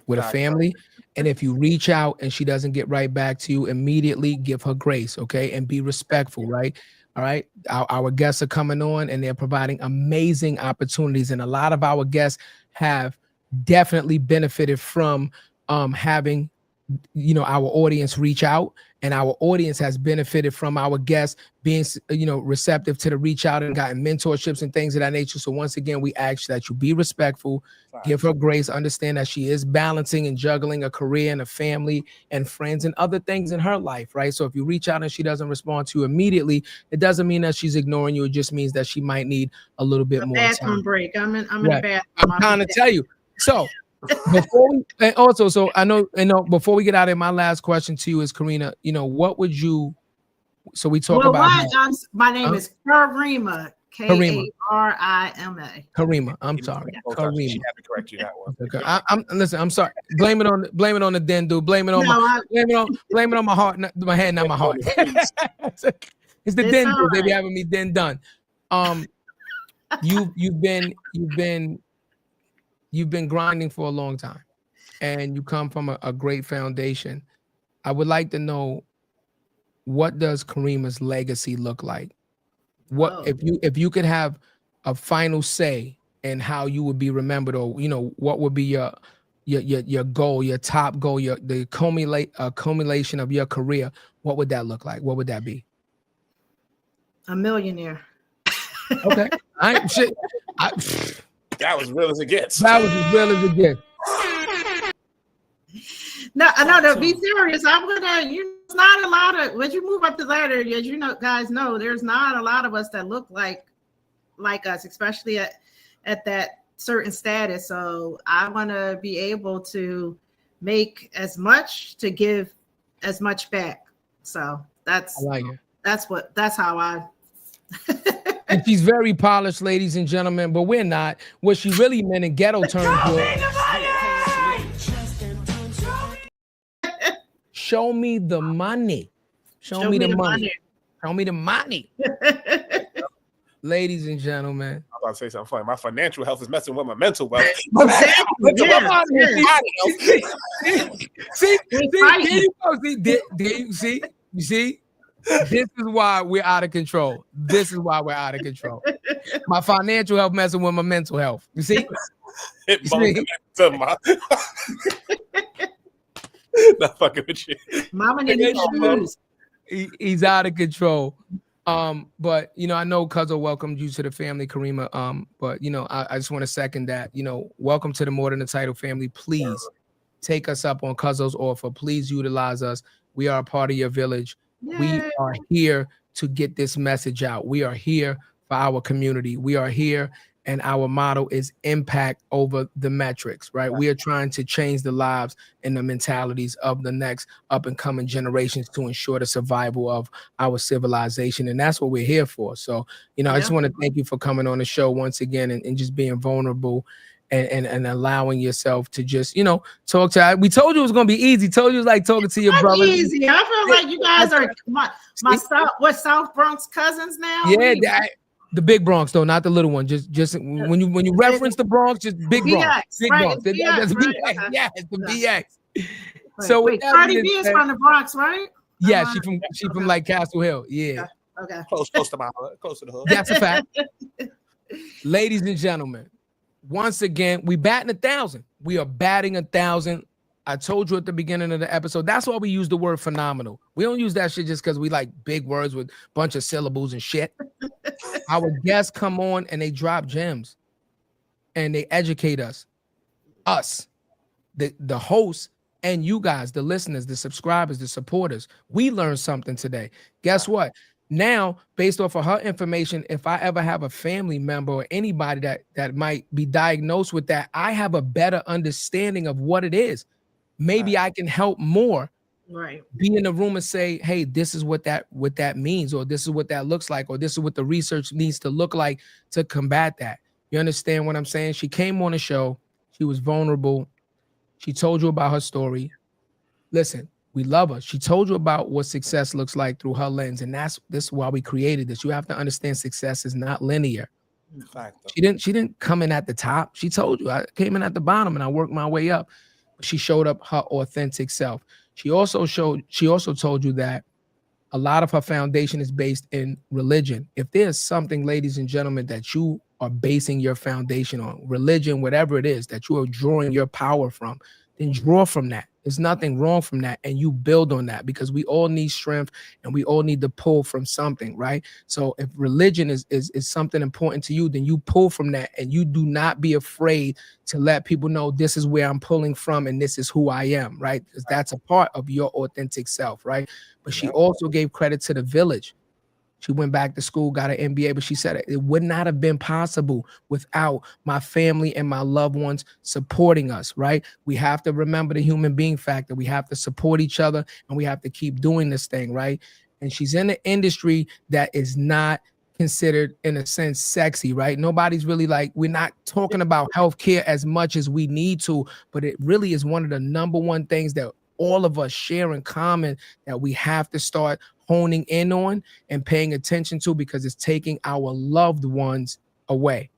And if you reach out and she doesn't get right back to you immediately, give her grace. Okay. And be respectful. Right. All right. Our guests are coming on and they're providing amazing opportunities. And a lot of our guests have definitely benefited from having our audience reach out, and our audience has benefited from our guests being receptive to the reach out and gotten mentorships and things of that nature. So once again, we ask that you be respectful, give her grace, understand that she is balancing and juggling a career and a family and friends and other things in her life, right? So if you reach out and she doesn't respond to you immediately, it doesn't mean that she's ignoring you. It just means that she might need a little bit more bathroom time. Break. I'm in the bathroom. I'm trying to tell you. So before we, and also, so I know, before we get out of my last question to you is, Karina, what would you, so we talk about my name is Karima, Karima. Karima, I'm sorry. Karima. She had to correct you that one. Okay. Listen, I'm sorry. Blame it on the den dude. Blame it on my heart, my head, not my heart. It's the den dude. They be having me den done. You've been grinding for a long time, and you come from a great foundation. I would like to know, what does Karima's legacy look like? If you could have a final say in how you would be remembered, or what would be your goal, your top goal, the accumulation of your career, what would that look like? What would that be? A millionaire. Okay. That was real as it gets. That was as real as it gets. No, to be serious, I'm gonna. It's not a lot of. When you move up the ladder, as guys know, there's not a lot of us that look like us, especially at that certain status. So I want to be able to make as much to give as much back. So that's how I. And she's very polished, ladies and gentlemen, but we're not. What she really meant in ghetto terms was, show me the money. Show me the money. Show me the money. Ladies and gentlemen. I'm about to say something funny. My financial health is messing with my mental wealth. See? This is why we're out of control. My financial health messing with my mental health. You see? Not fucking with you. Mama needs shoes. He's out of control. But I know Cuzzo welcomed you to the family, Karima. But I just want to second that. Welcome to the More Than the Title family. Please take us up on Cuzzo's offer. Please utilize us. We are a part of your village. Yay. We are here to get this message out. We are here for our community. We are here And our motto is impact over the metrics, right? We are trying to change the lives and the mentalities of the next up and coming generations to ensure the survival of our civilization. And that's what we're here for. So, you know, I just want to thank you for coming on the show once again and just being vulnerable and allowing yourself to just, you know, talk to. We told you it was going to be easy. Told you it was like talking to your brother. Easy. I feel like you guys are my South Bronx cousins now. Yeah, the big Bronx though, not the little one. Just when you reference the Bronx, just big Bronx. Big Bronx. That's BX. Yeah, it's the BX. So wait, Cardi B is from the Bronx, right? Yeah, she from like Castle Hill. Yeah. Okay. Close to my hood, close to the hood. That's a fact. Ladies and gentlemen, once again, we batting 1,000. We are batting 1,000. I told you at the beginning of the episode, that's why we use the word phenomenal. We don't use that shit just because we like big words with a bunch of syllables and shit. Our guests come on and they drop gems and they educate us, the hosts, and you guys, the listeners, the subscribers, the supporters. We learned something today. Guess what? Now, based off of her information, if I ever have a family member or anybody that might be diagnosed with that, I have a better understanding of what it is. Maybe I can help more. Right. Be in the room and say, hey, this is what that means, or this is what that looks like, or this is what the research needs to look like to combat that. You understand what I'm saying? She came on the show. She was vulnerable. She told you about her story. Listen, we love her. She told you about what success looks like through her lens. And this is why we created this. You have to understand success is not linear. She didn't come in at the top. She told you I came in at the bottom and I worked my way up. She showed up her authentic self. She also told you that a lot of her foundation is based in religion. If there's something, ladies and gentlemen, that you are basing your foundation on, religion, whatever it is, that you are drawing your power from, then draw from that. There's nothing wrong from that. And you build on that, because we all need strength and we all need to pull from something, right? So if religion is something important to you, then you pull from that, and you do not be afraid to let people know this is where I'm pulling from and this is who I am, right? Because that's a part of your authentic self, right? But she also gave credit to the village. She went back to school, got an MBA, but she said it would not have been possible without my family and my loved ones supporting us, right? We have to remember the human being factor. We have to support each other, and we have to keep doing this thing, right? And she's in an industry that is not considered, in a sense, sexy, right? Nobody's really like, we're not talking about healthcare as much as we need to, but it really is one of the number one things that all of us share in common that we have to start honing in on and paying attention to, because it's taking our loved ones away.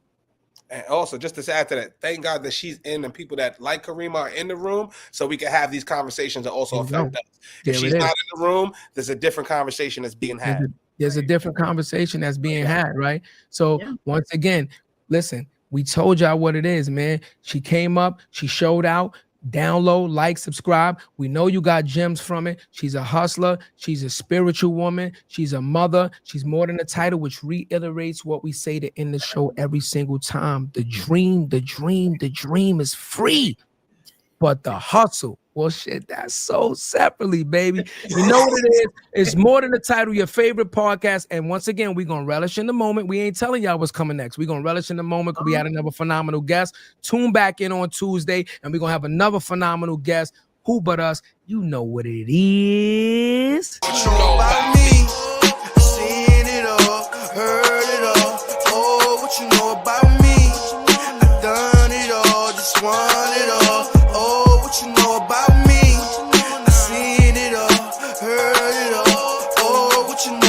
And also, just to add to that, thank God that she's in and people that like Karima are in the room, so we can have these conversations that also affect us. If she's not in the room, there's a different conversation that's being had. There's a different conversation that's being had, right? So once again, listen, we told y'all what it is, man. She came up, she showed out. Download, like, subscribe. We know you got gems from it. She's a hustler. She's a spiritual woman. She's a mother. She's more than a title, which reiterates what we say to end the show every single time. The dream is free, but the hustle, well, shit, that's so separately, baby. You know what it is? It's more than a title, your favorite podcast. And once again, we're going to relish in the moment. We ain't telling y'all what's coming next. We're going to relish in the moment because we had another phenomenal guest. Tune back in on Tuesday, and we're going to have another phenomenal guest. Who but us? You know what it is. What you know about me? I've seen it all, heard it all. Oh, what you know about me? I've done it all, just want it all.